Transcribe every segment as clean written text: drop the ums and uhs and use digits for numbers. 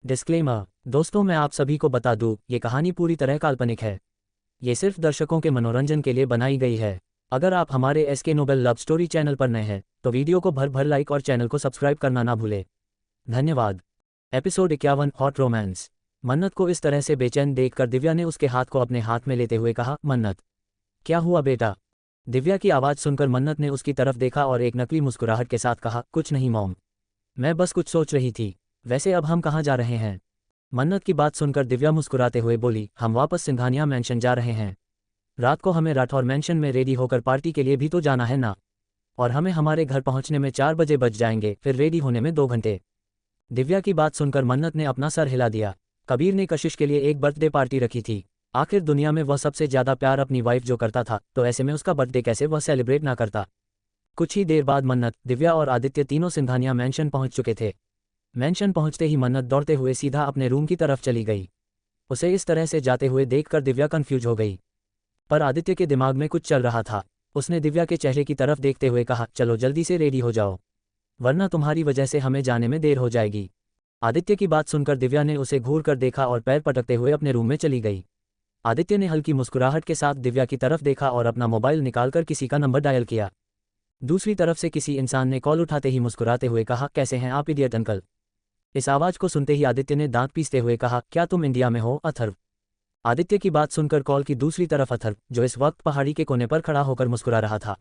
Disclaimer. दोस्तों, मैं आप सभी को बता दूं, ये कहानी पूरी तरह काल्पनिक है। ये सिर्फ दर्शकों के मनोरंजन के लिए बनाई गई है। अगर आप हमारे SK noble love story channel पर नए हैं तो वीडियो को भर भर लाइक और चैनल को सब्सक्राइब करना ना भूले। धन्यवाद। Episode 51, hot romance. मन्नत को इस तरह से बेचैन देखकर दिव्या ने उसके हाथ को अपने हाथ में लेते हुए कहा, मन्नत, क्या हुआ बेटा? दिव्या की आवाज़ सुनकर मन्नत ने उसकी तरफ देखा और एक नकली मुस्कुराहट के साथ कहा, कुछ नहीं मॉम, मैं बस कुछ सोच रही थी। वैसे अब हम कहाँ जा रहे हैं? मन्नत की बात सुनकर दिव्या मुस्कुराते हुए बोली, हम वापस सिंघानिया मैंशन जा रहे हैं। रात को हमें राठौर मैंशन में रेडी होकर पार्टी के लिए भी तो जाना है ना। और हमें हमारे घर पहुंचने में 4 बजे बज जाएंगे, फिर रेडी होने में 2 घंटे। दिव्या की बात सुनकर मन्नत ने अपना सर हिला दिया। कबीर ने कशिश के लिए एक बर्थडे पार्टी रखी थी। आखिर दुनिया में वह सबसे ज़्यादा प्यार अपनी वाइफ जो करता था, तो ऐसे में उसका बर्थडे कैसे वह सेलिब्रेट ना करता। कुछ ही देर बाद मन्नत, दिव्या और आदित्य तीनों सिंघानिया मैंशन पहुंच चुके थे। मैंशन पहुंचते ही मन्नत दौड़ते हुए सीधा अपने रूम की तरफ चली गई। उसे इस तरह से जाते हुए देखकर दिव्या कंफ्यूज हो गई। पर आदित्य के दिमाग में कुछ चल रहा था। उसने दिव्या के चेहरे की तरफ देखते हुए कहा, चलो जल्दी से रेडी हो जाओ, वरना तुम्हारी वजह से हमें जाने में देर हो जाएगी। आदित्य की बात सुनकर दिव्या ने उसे घूर कर देखा और पैर पटकते हुए अपने रूम में चली गई। आदित्य ने हल्की मुस्कुराहट के साथ दिव्या की तरफ देखा और अपना मोबाइल निकालकर किसी का नंबर डायल किया। दूसरी तरफ से किसी इंसान ने कॉल उठाते ही मुस्कुराते हुए कहा, कैसे हैं आप इडियट अंकल? इस आवाज़ को सुनते ही आदित्य ने दांत पीसते हुए कहा, क्या तुम इंडिया में हो अथर्व? आदित्य की बात सुनकर कॉल की दूसरी तरफ अथर्व, जो इस वक्त पहाड़ी के कोने पर खड़ा होकर मुस्कुरा रहा था,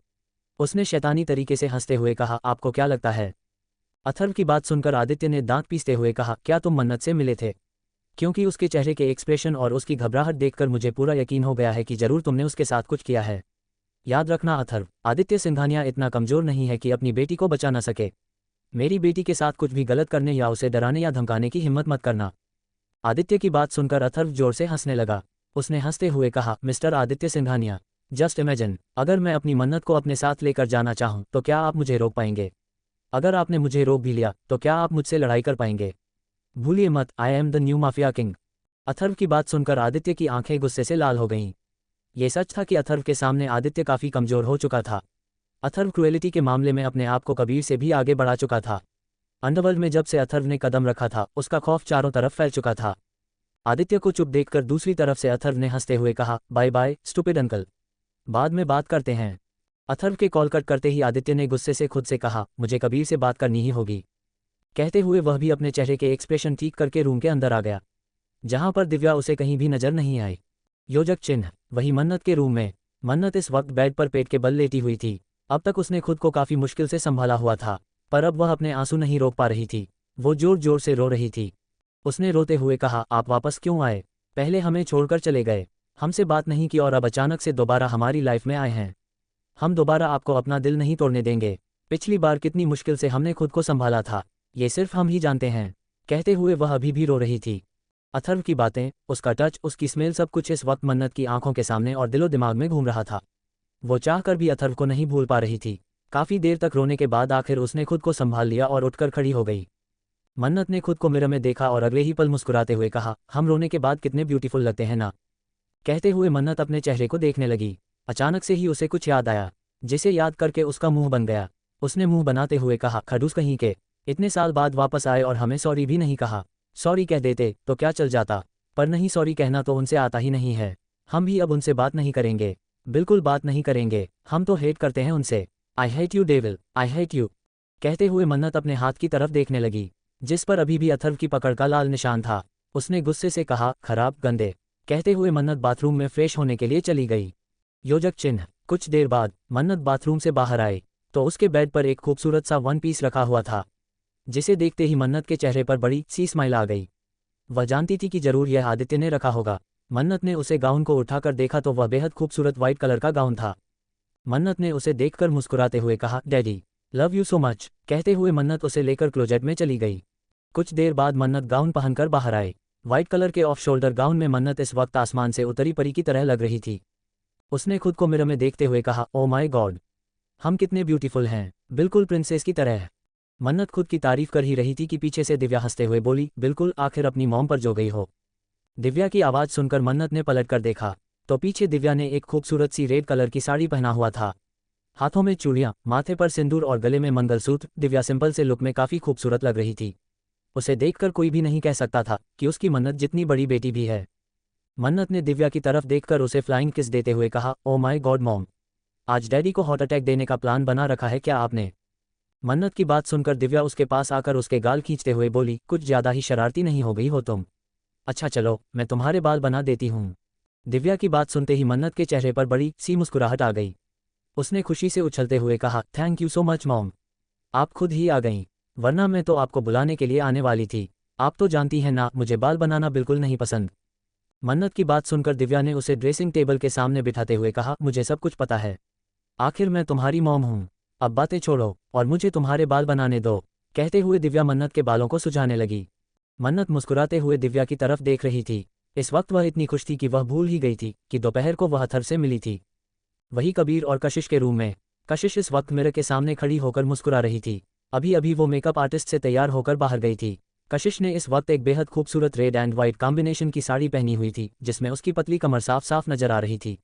उसने शैतानी तरीके से हंसते हुए कहा, आपको क्या लगता है? अथर्व की बात सुनकर आदित्य ने दांत पीसते हुए कहा, क्या तुम मन्नत से मिले थे? क्योंकि उसके चेहरे के एक्सप्रेशन और उसकी घबराहट देखकर मुझे पूरा यकीन हो गया है कि जरूर तुमने उसके साथ कुछ किया है। याद रखना अथर्व, आदित्य सिंघानिया इतना कमजोर नहीं है कि अपनी बेटी को बचा ना सके। मेरी बेटी के साथ कुछ भी गलत करने या उसे डराने या धमकाने की हिम्मत मत करना। आदित्य की बात सुनकर अथर्व जोर से हंसने लगा। उसने हंसते हुए कहा, mister Aditya Singhania, just imagine, अगर मैं अपनी मन्नत को अपने साथ लेकर जाना चाहूं तो क्या आप मुझे रोक पाएंगे? अगर आपने मुझे रोक भी लिया तो क्या आप मुझसे लड़ाई कर पाएंगे? भूलिए मत, I am the new mafia king. Atharva की बात सुनकर आदित्य की आंखें गुस्से से लाल हो गईं। ये सच था कि अथर्व के सामने आदित्य काफ़ी कमज़ोर हो चुका था। अथर्व क्रुएलिटी के मामले में अपने आप को कबीर से भी आगे बढ़ा चुका था। अंडरवर्ल्ड में जब से अथर्व ने कदम रखा था, उसका खौफ चारों तरफ फैल चुका था। आदित्य को चुप देखकर दूसरी तरफ से अथर्व ने हंसते हुए कहा, बाय बाय स्टूपिड अंकल, बाद में बात करते हैं। अथर्व के कॉल कट करते ही आदित्य ने गुस्से से खुद से कहा, मुझे कबीर से बात करनी ही होगी। कहते हुए वह भी अपने चेहरे के एक्सप्रेशन ठीक करके रूम के अंदर आ गया, जहां पर दिव्या उसे कहीं भी नजर नहीं आई। योजक चिन्ह, वही मन्नत के रूम में। मन्नत इस वक्त बेड पर पेट के बल लेटी हुई थी। अब तक उसने खुद को काफ़ी मुश्किल से संभाला हुआ था, पर अब वह अपने आंसू नहीं रोक पा रही थी। वो जोर जोर से रो रही थी। उसने रोते हुए कहा, आप वापस क्यों आए? पहले हमें छोड़कर चले गए, हमसे बात नहीं की और अब अचानक से दोबारा हमारी लाइफ में आए हैं। हम दोबारा आपको अपना दिल नहीं तोड़ने देंगे। पिछली बार कितनी मुश्किल से हमने खुद को संभाला था, ये सिर्फ हम ही जानते हैं। कहते हुए वह अभी भी रो रही थी। अथर्व की बातें, उसका टच, उसकी स्मेल, सब कुछ इस वक्त मन्नत की आंखों के सामने और दिलो दिमाग में घूम रहा था। वो चाहकर भी अथर्व को नहीं भूल पा रही थी। काफ़ी देर तक रोने के बाद आखिर उसने खुद को संभाल लिया और उठकर खड़ी हो गई। मन्नत ने खुद को मिरर में देखा और अगले ही पल मुस्कुराते हुए कहा, हम रोने के बाद कितने ब्यूटीफुल लगते हैं ना। कहते हुए मन्नत अपने चेहरे को देखने लगी। अचानक से ही उसे कुछ याद आया, जिसे याद करके उसका मुंह बन गया। उसने मुंह बनाते हुए कहा, खड़ूस कहीं के, इतने साल बाद वापस आए और हमें सॉरी भी नहीं कहा। सॉरी कह देते तो क्या चल जाता, पर नहीं, सॉरी कहना तो उनसे आता ही नहीं है। हम भी अब उनसे बात नहीं करेंगे, बिल्कुल बात नहीं करेंगे। हम तो हेट करते हैं उनसे। I hate you devil, I hate you. कहते हुए मन्नत अपने हाथ की तरफ देखने लगी, जिस पर अभी भी अथर्व की पकड़ का लाल निशान था। उसने गुस्से से कहा, खराब, गंदे। कहते हुए मन्नत बाथरूम में फ्रेश होने के लिए चली गई। योजक चिन्ह, कुछ देर बाद मन्नत बाथरूम से बाहर आई तो उसके बेड पर एक खूबसूरत सा वन पीस रखा हुआ था, जिसे देखते ही मन्नत के चेहरे पर बड़ी सी स्माइल आ गई। वह जानती थी कि जरूर यह आदित्य ने रखा होगा। मन्नत ने उसे गाउन को उठाकर देखा तो वह बेहद खूबसूरत व्हाइट कलर का गाउन था। मन्नत ने उसे देखकर मुस्कुराते हुए कहा, daddy, love you so much. कहते हुए मन्नत उसे लेकर क्लोजेट में चली गई। कुछ देर बाद मन्नत गाउन पहनकर बाहर आए। व्हाइट कलर के ऑफ शोल्डर गाउन में मन्नत इस वक्त आसमान से उतरी परी की तरह लग रही थी। उसने खुद को मिरर में देखते हुए कहा, ओ माय गॉड, हम कितने ब्यूटीफुल हैं, बिल्कुल प्रिंसेस की तरह। मन्नत खुद की तारीफ कर ही रही थी कि पीछे से दिव्या हंसते हुए बोली, बिल्कुल, आखिर अपनी मॉम पर जो गई हो। दिव्या की आवाज़ सुनकर मन्नत ने पलट कर देखा तो पीछे दिव्या ने एक खूबसूरत सी रेड कलर की साड़ी पहना हुआ था। हाथों में चूड़ियां, माथे पर सिंदूर और गले में मंगलसूत्र। दिव्या सिंपल से लुक में काफ़ी खूबसूरत लग रही थी। उसे देखकर कोई भी नहीं कह सकता था कि उसकी मन्नत जितनी बड़ी बेटी भी है। मन्नत ने दिव्या की तरफ देखकर उसे फ्लाइंग किस देते हुए कहा, ओ माय गॉड मॉम, आज डैडी को हार्ट अटैक देने का प्लान बना रखा है क्या आपने? मन्नत की बात सुनकर दिव्या उसके पास आकर उसके गाल खींचते हुए बोली, कुछ ज्यादा ही शरारती नहीं हो गई हो तुम? अच्छा चलो, मैं तुम्हारे बाल बना देती हूँ। दिव्या की बात सुनते ही मन्नत के चेहरे पर बड़ी सी मुस्कुराहट आ गई। उसने खुशी से उछलते हुए कहा, thank you so much mom, आप खुद ही आ गईं, वरना मैं तो आपको बुलाने के लिए आने वाली थी। आप तो जानती हैं ना, मुझे बाल बनाना बिल्कुल नहीं पसंद। मन्नत की बात सुनकर दिव्या ने उसे ड्रेसिंग टेबल के सामने बिठाते हुए कहा, मुझे सब कुछ पता है, आखिर मैं तुम्हारी मॉम हूँ। अब बातें छोड़ो और मुझे तुम्हारे बाल बनाने दो। कहते हुए दिव्या मन्नत के बालों को सुझाने लगी। मन्नत मुस्कुराते हुए दिव्या की तरफ देख रही थी। इस वक्त वह इतनी खुश थी कि वह भूल ही गई थी कि दोपहर को वह थर से मिली थी। वही कबीर और कशिश के रूम में। कशिश इस वक्त मिरर के सामने खड़ी होकर मुस्कुरा रही थी। अभी अभी वो मेकअप आर्टिस्ट से तैयार होकर बाहर गई थी। कशिश ने इस वक्त एक बेहद खूबसूरत रेड एंड वाइट कॉम्बिनेशन की साड़ी पहनी हुई थी, जिसमें उसकी पतली कमर साफ साफ नजर आ रही थी।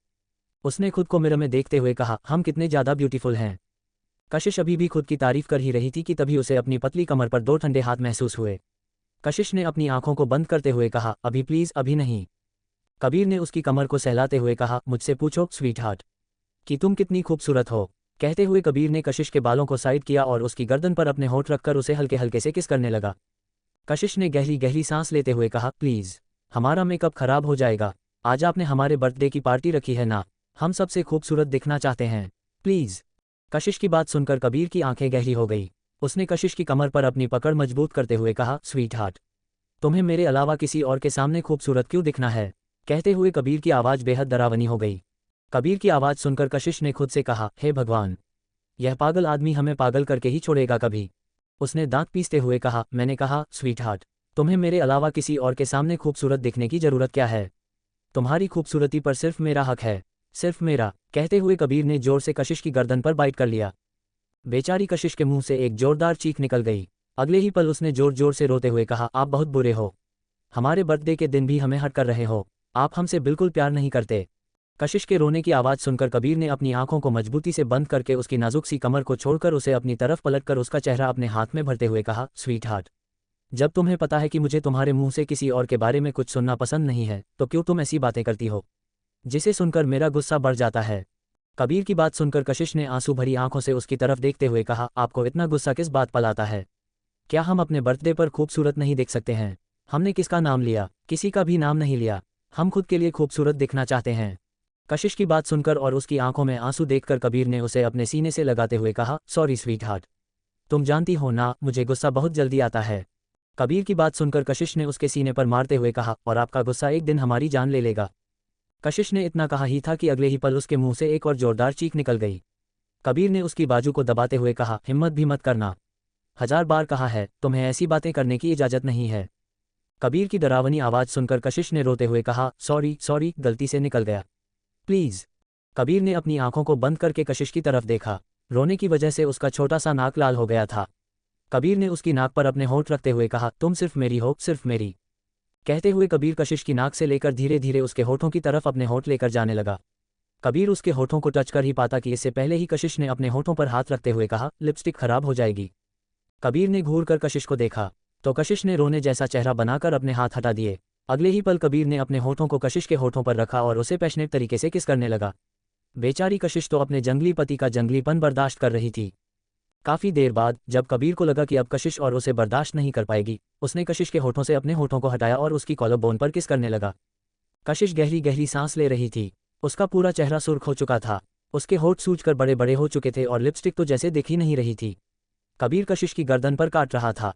उसने खुद को मिरर में देखते हुए कहा, हम कितने ज़्यादा ब्यूटीफुल हैं। कशिश अभी भी खुद की तारीफ कर ही रही थी कि तभी उसे अपनी पतली कमर पर दो ठंडे हाथ महसूस हुए। कशिश ने अपनी आंखों को बंद करते हुए कहा, अभी प्लीज़, अभी नहीं। कबीर ने उसकी कमर को सहलाते हुए कहा, मुझसे पूछो स्वीट हार्ट कि तुम कितनी खूबसूरत हो। कहते हुए कबीर ने कशिश के बालों को साइड किया और उसकी गर्दन पर अपने होंठ रखकर उसे हल्के हल्के से किस करने लगा। कशिश ने गहरी गहरी सांस लेते हुए कहा, प्लीज़, हमारा मेकअप खराब हो जाएगा। आज आपने हमारे बर्थडे की पार्टी रखी है ना, हम सबसे खूबसूरत दिखना चाहते हैं, प्लीज़। कशिश की बात सुनकर कबीर की आंखें गहरी हो गई। उसने कशिश की कमर पर अपनी पकड़ मजबूत करते हुए कहा, स्वीट हार्ट, तुम्हें मेरे अलावा किसी और के सामने खूबसूरत क्यों दिखना है? कहते हुए कबीर की आवाज़ बेहद डरावनी हो गई। कबीर की आवाज़ सुनकर कशिश ने खुद से कहा, हे भगवान, यह पागल आदमी हमें पागल करके ही छोड़ेगा कभी। उसने दांत पीसते हुए कहा, मैंने कहा स्वीट हार्ट, तुम्हें मेरे अलावा किसी और के सामने खूबसूरत दिखने की ज़रूरत क्या है? तुम्हारी खूबसूरती पर सिर्फ मेरा हक है, सिर्फ मेरा। कहते हुए कबीर ने जोर से कशिश की गर्दन पर बाइट कर लिया। बेचारी कशिश के मुंह से एक जोरदार चीख निकल गई। अगले ही पल उसने जोर जोर से रोते हुए कहा, आप बहुत बुरे हो, हमारे बर्थडे के दिन भी हमें हर्ट कर रहे हो, आप हमसे बिल्कुल प्यार नहीं करते। कशिश के रोने की आवाज़ सुनकर कबीर ने अपनी आंखों को मजबूती से बंद करके उसकी नाजुक सी कमर को छोड़कर उसे अपनी तरफ पलटकर उसका चेहरा अपने हाथ में भरते हुए कहा, स्वीट हार्ट, जब तुम्हें पता है कि मुझे तुम्हारे मुंह से किसी और के बारे में कुछ सुनना पसंद नहीं है, तो क्यों तुम ऐसी बातें करती हो जिसे सुनकर मेरा गुस्सा बढ़ जाता है? कबीर की बात सुनकर कशिश ने आंसू भरी आंखों से उसकी तरफ देखते हुए कहा, आपको इतना गुस्सा किस बात पर आता है? क्या हम अपने बर्थडे पर खूबसूरत नहीं देख सकते हैं? हमने किसका नाम लिया? किसी का भी नाम नहीं लिया। हम खुद के लिए खूबसूरत दिखना चाहते हैं। कशिश की बात सुनकर और उसकी आंखों में आंसू देखकर कबीर ने उसे अपने सीने से लगाते हुए कहा, सॉरी स्वीट हार्ट, तुम जानती हो ना, मुझे गुस्सा बहुत जल्दी आता है। कबीर की बात सुनकर कशिश ने उसके सीने पर मारते हुए कहा, और आपका गुस्सा एक दिन हमारी जान ले लेगा। कशिश ने इतना कहा ही था कि अगले ही पल उसके मुंह से एक और जोरदार चीख निकल गई। कबीर ने उसकी बाजू को दबाते हुए कहा, हिम्मत भी मत करना, 1000 बार कहा है, तुम्हें ऐसी बातें करने की इजाज़त नहीं है। कबीर की डरावनी आवाज़ सुनकर कशिश ने रोते हुए कहा, सॉरी सॉरी, गलती से निकल गया, प्लीज़। कबीर ने अपनी आंखों को बंद करके कशिश की तरफ देखा। रोने की वजह से उसका छोटा सा नाक लाल हो गया था। कबीर ने उसकी नाक पर अपने होंठ रखते हुए कहा, तुम सिर्फ मेरी हो, सिर्फ मेरी। कहते हुए कबीर कशिश की नाक से लेकर धीरे धीरे उसके होठों की तरफ अपने होंठ लेकर जाने लगा। कबीर उसके होठों को टच कर ही पाता कि इससे पहले ही कशिश ने अपने होठों पर हाथ रखते हुए कहा, लिपस्टिक खराब हो जाएगी। कबीर ने घूर कर कशिश को देखा तो कशिश ने रोने जैसा चेहरा बनाकर अपने हाथ हटा दिए। अगले ही पल कबीर ने अपने होठों को कशिश के होठों पर रखा और उसे पैशनेट तरीके से किस करने लगा। बेचारी कशिश तो अपने जंगली पति का जंगलीपन बर्दाश्त कर रही थी। काफ़ी देर बाद जब कबीर को लगा कि अब कशिश और उसे बर्दाश्त नहीं कर पाएगी, उसने कशिश के होठों से अपने होठों को हटाया और उसकी कॉलर बोन पर किस करने लगा। कशिश गहरी गहरी सांस ले रही थी। उसका पूरा चेहरा सुर्ख हो चुका था। उसके होठ सूजकर बड़े बड़े हो चुके थे और लिपस्टिक तो जैसे दिख ही नहीं रही थी। कबीर कशिश की गर्दन पर काट रहा था।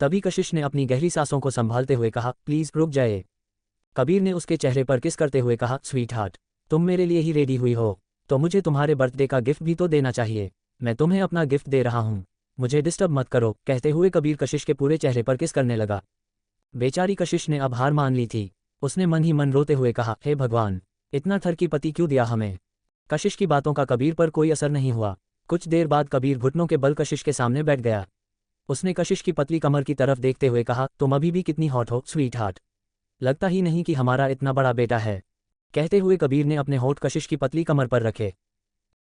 तभी कशिश ने अपनी गहरी सांसों को संभालते हुए कहा, प्लीज़ रुक जाए। कबीर ने उसके चेहरे पर किस करते हुए कहा, स्वीट हार्ट, तुम मेरे लिए ही रेडी हुई हो तो मुझे तुम्हारे बर्थडे का गिफ्ट भी तो देना चाहिए। मैं तुम्हें अपना गिफ्ट दे रहा हूँ, मुझे डिस्टर्ब मत करो। कहते हुए कबीर कशिश के पूरे चेहरे पर किस करने लगा। बेचारी कशिश ने अब हार मान ली थी। उसने मन ही मन रोते हुए कहा, हे भगवान, इतना ठरकी पति क्यों दिया हमें। कशिश की बातों का कबीर पर कोई असर नहीं हुआ। कुछ देर बाद कबीर घुटनों के बल कशिश के सामने बैठ गया। उसने कशिश की पतली कमर की तरफ देखते हुए कहा, तुम अभी भी कितनी हॉट हो स्वीट हार्ट, लगता ही नहीं कि हमारा इतना बड़ा बेटा है। कहते हुए कबीर ने अपने होठ कशिश की पतली कमर पर रखे।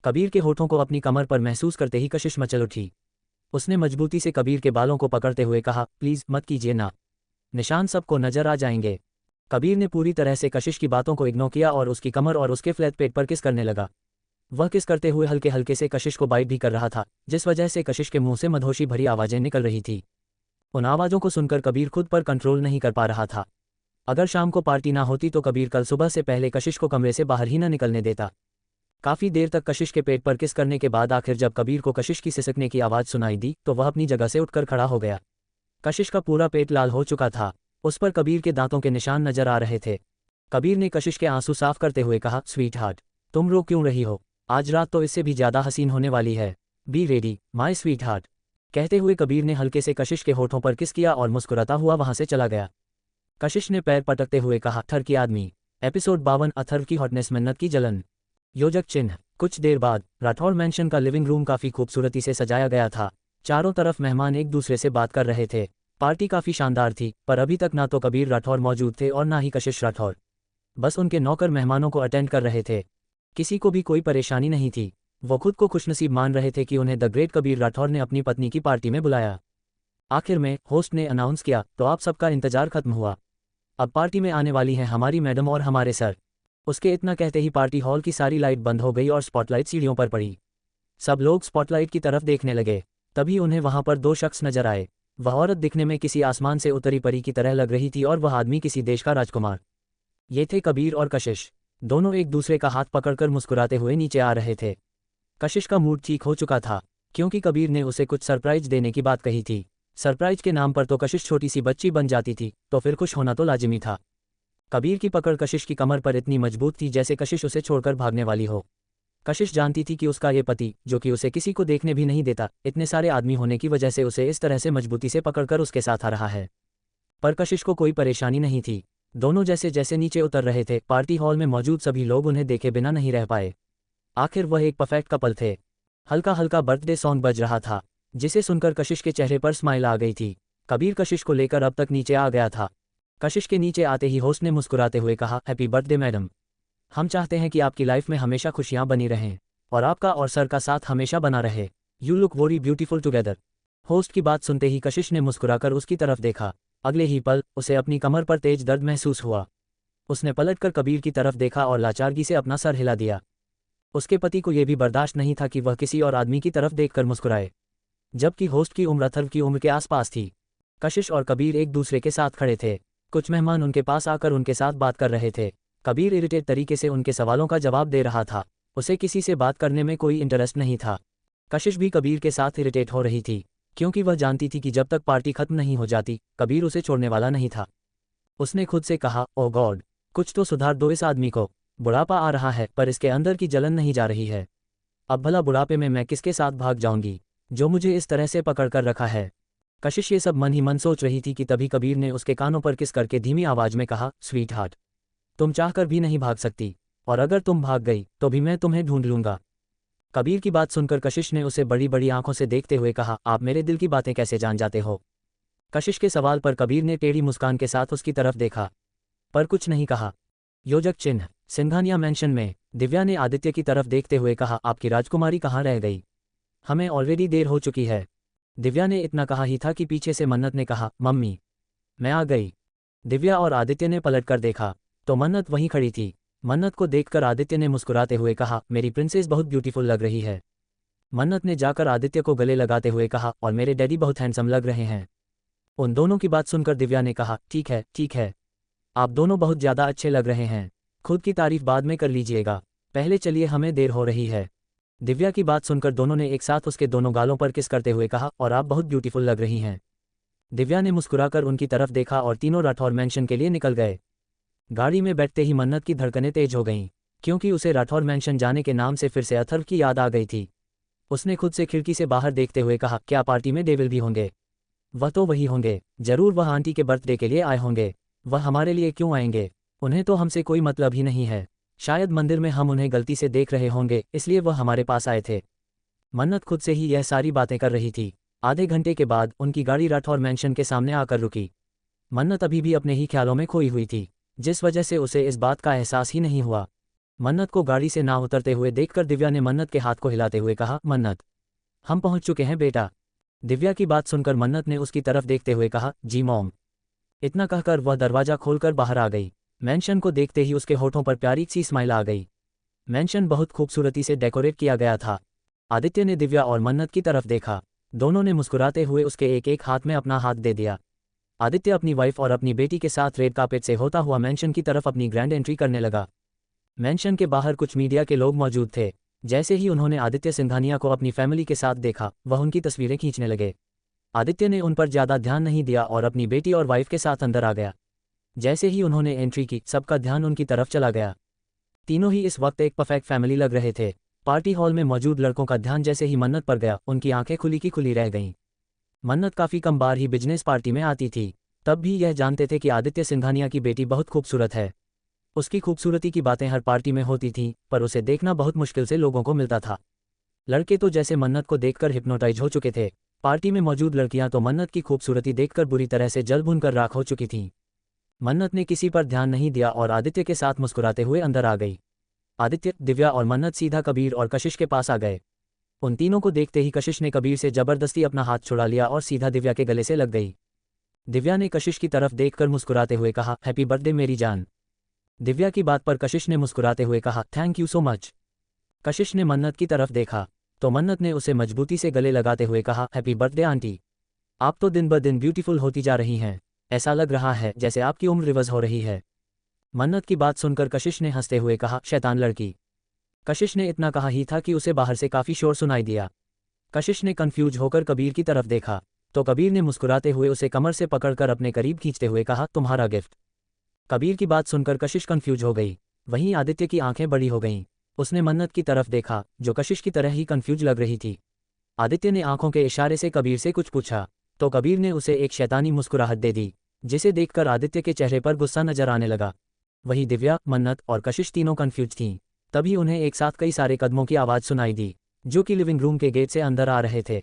कबीर के होठों को अपनी कमर पर महसूस करते ही कशिश मचल उठी। उसने मजबूती से कबीर के बालों को पकड़ते हुए कहा, प्लीज मत कीजिए ना, निशान सबको नजर आ जाएंगे। कबीर ने पूरी तरह से कशिश की बातों को इग्नोर किया और उसकी कमर और उसके फ्लैट पेट पर किस करने लगा। वह किस करते हुए हल्के हल्के से कशिश को बाइट भी कर रहा था, जिस वजह से कशिश के मुंह से मधोशी भरी आवाजें निकल रही थी। उन आवाज़ों को सुनकर कबीर खुद पर कंट्रोल नहीं कर पा रहा था। अगर शाम को पार्टी ना होती तो कबीर कल सुबह से पहले कशिश को कमरे से बाहर ही न निकलने देता। काफ़ी देर तक कशिश के पेट पर किस करने के बाद आखिर जब कबीर को कशिश की सिसकने की आवाज़ सुनाई दी तो वह अपनी जगह से उठकर खड़ा हो गया। कशिश का पूरा पेट लाल हो चुका था, उस पर कबीर के दांतों के निशान नजर आ रहे थे। कबीर ने कशिश के आंसू साफ करते हुए कहा, स्वीट हार्ट, तुम रो क्यों रही हो? आज रात तो इससे भी ज़्यादा हसीन होने वाली है। Be ready my sweet heart. कहते हुए कबीर ने हल्के से कशिश के होठों पर किस किया और मुस्कुराता हुआ वहां से चला गया। कशिश ने पैर पटकते हुए कहा, अथर्व की आदमी। एपिसोड 52, अथर्व की हॉटनेस, मन्नत की जलन। योजक चिन्ह। कुछ देर बाद राठौर मैंशन का लिविंग रूम काफ़ी खूबसूरती से सजाया गया था। चारों तरफ मेहमान एक दूसरे से बात कर रहे थे। पार्टी काफ़ी शानदार थी, पर अभी तक ना तो कबीर राठौर मौजूद थे और ना ही कशिश राठौर। बस उनके नौकर मेहमानों को अटेंड कर रहे थे। किसी को भी कोई परेशानी नहीं थी। वो खुद को खुशनसीब मान रहे थे कि उन्हें द ग्रेट कबीर राठौर ने अपनी पत्नी की पार्टी में बुलाया। आखिर में होस्ट ने अनाउंस किया, तो आप सबका इंतजार खत्म हुआ। अब पार्टी में आने वाली हैं हमारी मैडम और हमारे सर। उसके इतना कहते ही पार्टी हॉल की सारी लाइट बंद हो गई और स्पॉटलाइट सीढ़ियों पर पड़ी। सब लोग स्पॉटलाइट की तरफ देखने लगे। तभी उन्हें वहां पर दो शख्स नजर आए। वह औरत दिखने में किसी आसमान से उतरी परी की तरह लग रही थी और वह आदमी किसी देश का राजकुमार। ये थे कबीर और कशिश। दोनों एक दूसरे का हाथ पकड़कर मुस्कुराते हुए नीचे आ रहे थे। कशिश का मूड ठीक हो चुका था, क्योंकि कबीर ने उसे कुछ सरप्राइज देने की बात कही थी। सरप्राइज के नाम पर तो कशिश छोटी सी बच्ची बन जाती थी, तो फिर खुश होना तो लाजिमी था। कबीर की पकड़ कशिश की कमर पर इतनी मजबूत थी जैसे कशिश उसे छोड़कर भागने वाली हो। कशिश जानती थी कि उसका ये पति, जो कि उसे किसी को देखने भी नहीं देता, इतने सारे आदमी होने की वजह से उसे इस तरह से मजबूती से पकड़कर उसके साथ आ रहा है। पर कशिश को कोई परेशानी नहीं थी। दोनों जैसे जैसे नीचे उतर रहे थे, पार्टी हॉल में मौजूद सभी लोग उन्हें देखे बिना नहीं रह पाए। आखिर वह एक परफेक्ट कपल थे। हल्का हल्का बर्थडे सॉन्ग बज रहा था, जिसे सुनकर कशिश के चेहरे पर स्माइल आ गई थी। कबीर कशिश को लेकर अब तक नीचे आ गया था। कशिश के नीचे आते ही होस्ट ने मुस्कुराते हुए कहा, हैप्पी बर्थडे मैडम। हम चाहते हैं कि आपकी लाइफ में हमेशा खुशियां बनी रहें और आपका और सर का साथ हमेशा बना रहे। You look very beautiful together. Host की बात सुनते ही कशिश ने मुस्कुराकर उसकी तरफ देखा। अगले ही पल उसे अपनी कमर पर तेज दर्द महसूस हुआ। उसने पलटकर कबीर की तरफ देखा और लाचारगी से अपना सर हिला दिया। उसके पति को यह भी बर्दाश्त नहीं था कि वह किसी और आदमी की तरफ देखकर मुस्कुराए, जबकि होस्ट की उम्र अथर्व की उम्र के आसपास थी। कशिश और कबीर एक दूसरे के साथ खड़े थे। कुछ मेहमान उनके पास आकर उनके साथ बात कर रहे थे। कबीर इरिटेट तरीके से उनके सवालों का जवाब दे रहा था। उसे किसी से बात करने में कोई इंटरेस्ट नहीं था। कशिश भी कबीर के साथ इरिटेट हो रही थी, क्योंकि वह जानती थी कि जब तक पार्टी खत्म नहीं हो जाती कबीर उसे छोड़ने वाला नहीं था। उसने खुद से कहा, ओह गॉड, कुछ तो सुधार दो इस आदमी को। बुढ़ापा आ रहा है पर इसके अंदर की जलन नहीं जा रही है। अब भला बुढ़ापे में मैं किसके साथ भाग जाऊंगी, जो मुझे इस तरह से पकड़ कर रखा है। कशिश ये सब मन ही मन सोच रही थी कि तभी कबीर ने उसके कानों पर किस करके धीमी आवाज में कहा, स्वीट हार्ट, तुम चाहकर भी नहीं भाग सकती, और अगर तुम भाग गई तो भी मैं तुम्हें ढूंढ लूंगा। कबीर की बात सुनकर कशिश ने उसे बड़ी बड़ी आंखों से देखते हुए कहा, आप मेरे दिल की बातें कैसे जान जाते हो? कशिश के सवाल पर कबीर ने टेढ़ी मुस्कान के साथ उसकी तरफ देखा, पर कुछ नहीं कहा। योजक चिन्ह। सिंघानिया मैंशन में दिव्या ने आदित्य की तरफ देखते हुए कहा, आपकी राजकुमारी कहाँ रह गई? हमें ऑलरेडी देर हो चुकी है। दिव्या ने इतना कहा ही था कि पीछे से मन्नत ने कहा, मम्मी मैं आ गई। दिव्या और आदित्य ने पलटकर देखा तो मन्नत वहीं खड़ी थी। मन्नत को देखकर आदित्य ने मुस्कुराते हुए कहा, मेरी प्रिंसेस बहुत ब्यूटीफुल लग रही है। मन्नत ने जाकर आदित्य को गले लगाते हुए कहा, और मेरे डैडी बहुत हैंडसम लग रहे हैं। उन दोनों की बात सुनकर दिव्या ने कहा, ठीक है ठीक है, आप दोनों बहुत ज़्यादा अच्छे लग रहे हैं। खुद की तारीफ बाद में कर लीजिएगा, पहले चलिए हमें देर हो रही है। दिव्या की बात सुनकर दोनों ने एक साथ उसके दोनों गालों पर किस करते हुए कहा, और आप बहुत ब्यूटीफुल लग रही हैं। दिव्या ने मुस्कुराकर उनकी तरफ देखा और तीनों राठौर मैंशन के लिए निकल गए। गाड़ी में बैठते ही मन्नत की धड़कनें तेज हो गईं, क्योंकि उसे राठौर मैंशन जाने के नाम से फिर से अथर्व की याद आ गई थी। उसने खुद से खिड़की से बाहर देखते हुए कहा, क्या पार्टी में डेविल भी होंगे? वह तो वही होंगे, जरूर वह आंटी के बर्थडे के लिए आए होंगे। वह हमारे लिए क्यों आएंगे? उन्हें तो हमसे कोई मतलब ही नहीं है। शायद मंदिर में हम उन्हें गलती से देख रहे होंगे, इसलिए वह हमारे पास आए थे। मन्नत खुद से ही यह सारी बातें कर रही थी। आधे घंटे के बाद उनकी गाड़ी राठौर मैंशन के सामने आकर रुकी। मन्नत अभी भी अपने ही ख्यालों में खोई हुई थी, जिस वजह से उसे इस बात का एहसास ही नहीं हुआ। मन्नत को गाड़ी से ना उतरते हुए देखकर दिव्या ने मन्नत के हाथ को हिलाते हुए कहा, मन्नत हम पहुंच चुके हैं बेटा। दिव्या की बात सुनकर मन्नत ने उसकी तरफ देखते हुए कहा, जी मॉम। इतना कहकर वह दरवाजा खोलकर बाहर आ गई। मैंशन को देखते ही उसके होठों पर प्यारी सी स्माइल आ गई। मैंशन बहुत खूबसूरती से डेकोरेट किया गया था। आदित्य ने दिव्या और मन्नत की तरफ देखा। दोनों ने मुस्कुराते हुए उसके एक एक हाथ में अपना हाथ दे दिया। आदित्य अपनी वाइफ और अपनी बेटी के साथ रेड कार्पेट से होता हुआ मैंशन की तरफ अपनी ग्रैंड एंट्री करने लगा। मैंशन के बाहर कुछ मीडिया के लोग मौजूद थे। जैसे ही उन्होंने आदित्य सिंघानिया को अपनी फैमिली के साथ देखा, वह उनकी तस्वीरें खींचने लगे। आदित्य ने उन पर ज़्यादा ध्यान नहीं दिया और अपनी बेटी और वाइफ के साथ अंदर आ गया। जैसे ही उन्होंने एंट्री की, सबका ध्यान उनकी तरफ चला गया। तीनों ही इस वक्त एक परफेक्ट फैमिली लग रहे थे। पार्टी हॉल में मौजूद लड़कों का ध्यान जैसे ही मन्नत पर गया, उनकी आंखें खुली की खुली रह गईं। मन्नत काफ़ी कम बार ही बिजनेस पार्टी में आती थी, तब भी यह जानते थे कि आदित्य सिंघानिया की बेटी बहुत खूबसूरत है। उसकी खूबसूरती की बातें हर पार्टी में होती थीं, पर उसे देखना बहुत मुश्किल से लोगों को मिलता था। लड़के तो जैसे मन्नत को देखकर हिप्नोटाइज हो चुके थे। पार्टी में मौजूद लड़कियां तो मन्नत की खूबसूरती देखकर बुरी तरह से जल भुनकर राख हो चुकी थीं। मन्नत ने किसी पर ध्यान नहीं दिया और आदित्य के साथ मुस्कुराते हुए अंदर आ गई। आदित्य, दिव्या और मन्नत सीधा कबीर और कशिश के पास आ गए। उन तीनों को देखते ही कशिश ने कबीर से जबरदस्ती अपना हाथ छुड़ा लिया और सीधा दिव्या के गले से लग गई। दिव्या ने कशिश की तरफ देखकर मुस्कुराते हुए कहा, हैप्पी बर्थडे मेरी जान। दिव्या की बात पर कशिश ने मुस्कुराते हुए कहा, थैंक यू सो मच। कशिश ने मन्नत की तरफ देखा तो मन्नत ने उसे मजबूती से गले लगाते हुए कहा, हैप्पी बर्थडे आंटी। आप तो दिन ब दिन ब्यूटीफुल होती जा रही हैं। ऐसा लग रहा है जैसे आपकी उम्र रिवर्स हो रही है। मन्नत की बात सुनकर कशिश ने हंसते हुए कहा, शैतान लड़की। कशिश ने इतना कहा ही था कि उसे बाहर से काफ़ी शोर सुनाई दिया। कशिश ने कन्फ्यूज होकर कबीर की तरफ देखा तो कबीर ने मुस्कुराते हुए उसे कमर से पकड़कर अपने करीब खींचते हुए कहा, तुम्हारा गिफ्ट। कबीर की बात सुनकर कशिश कन्फ्यूज हो गई। वहीं आदित्य की आंखें बड़ी हो गईं। उसने मन्नत की तरफ देखा, जो कशिश की तरह ही कन्फ्यूज लग रही थी। आदित्य ने आंखों के इशारे से कबीर से कुछ पूछा तो कबीर ने उसे एक शैतानी मुस्कुराहट दे दी, जिसे देखकर आदित्य के चेहरे पर गुस्सा नजर आने लगा। वहीं दिव्या, मन्नत और कशिश तीनों कन्फ्यूज थीं। तभी उन्हें एक साथ कई सारे कदमों की आवाज़ सुनाई दी, जो कि लिविंग रूम के गेट से अंदर आ रहे थे।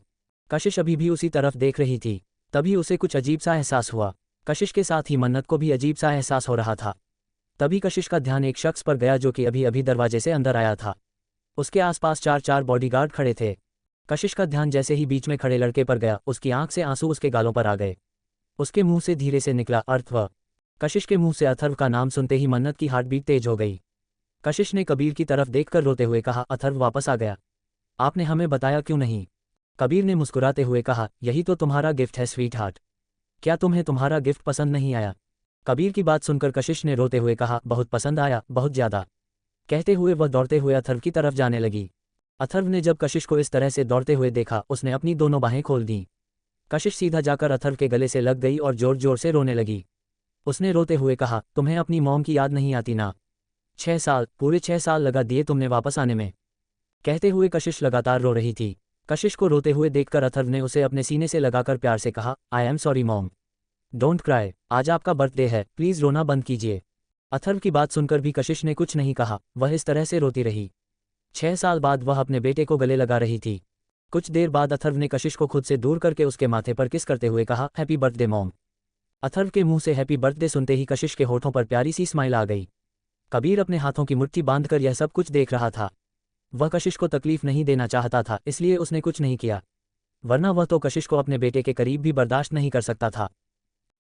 कशिश अभी भी उसी तरफ देख रही थी। तभी उसे कुछ अजीब सा एहसास हुआ। कशिश के साथ ही मन्नत को भी अजीब सा एहसास हो रहा था। तभी कशिश का ध्यान एक शख्स पर गया जो कि अभी अभी दरवाजे से अंदर आया था। उसके आसपास 4 बॉडीगार्ड खड़े थे। कशिश का ध्यान जैसे ही बीच में खड़े लड़के पर गया, उसकी आंख से आंसू उसके गालों पर आ गए। उसके मुंह से धीरे से निकला, अथर्व। कशिश के मुंह से अथर्व का नाम सुनते ही मन्नत की हार्टबीट तेज हो गई। कशिश ने कबीर की तरफ देखकर रोते हुए कहा, अथर्व वापस आ गया। आपने हमें बताया क्यों नहीं? कबीर ने मुस्कुराते हुए कहा, यही तो तुम्हारा गिफ्ट है स्वीट हार्ट। क्या तुम्हें तुम्हारा गिफ्ट पसंद नहीं आया? कबीर की बात सुनकर कशिश ने रोते हुए कहा, बहुत पसंद आया, बहुत ज़्यादा। कहते हुए वह दौड़ते हुए अथर्व की तरफ जाने लगी। अथर्व ने जब कशिश को इस तरह से दौड़ते हुए देखा, उसने अपनी दोनों बाहें खोल दीं। कशिश सीधा जाकर अथर्व के गले से लग गई और जोर जोर से रोने लगी। उसने रोते हुए कहा, तुम्हें अपनी मॉम की याद नहीं आती ना? 6 साल, पूरे 6 साल लगा दिए तुमने वापस आने में। कहते हुए कशिश लगातार रो रही थी। कशिश को रोते हुए देखकर अथर्व ने उसे अपने सीने से लगाकर प्यार से कहा, I am sorry mom. Don't cry, आज आपका बर्थडे है, प्लीज़ रोना बंद कीजिए। अथर्व की बात सुनकर भी कशिश ने कुछ नहीं कहा, वह इस तरह से रोती रही। 6 साल बाद वह अपने बेटे को गले लगा रही थी। कुछ देर बाद अथर्व ने कशिश को खुद से दूर करके उसके माथे पर किस करते हुए कहा, हैप्पी बर्थडे मॉम। अथर्व के मुंह से हैप्पी बर्थडे सुनते ही कशिश के होठों पर प्यारी सी स्माइल आ गई। कबीर अपने हाथों की मुट्ठी बांधकर यह सब कुछ देख रहा था। वह कशिश को तकलीफ नहीं देना चाहता था, इसलिए उसने कुछ नहीं किया, वरना वह तो कशिश को अपने बेटे के करीब भी बर्दाश्त नहीं कर सकता था।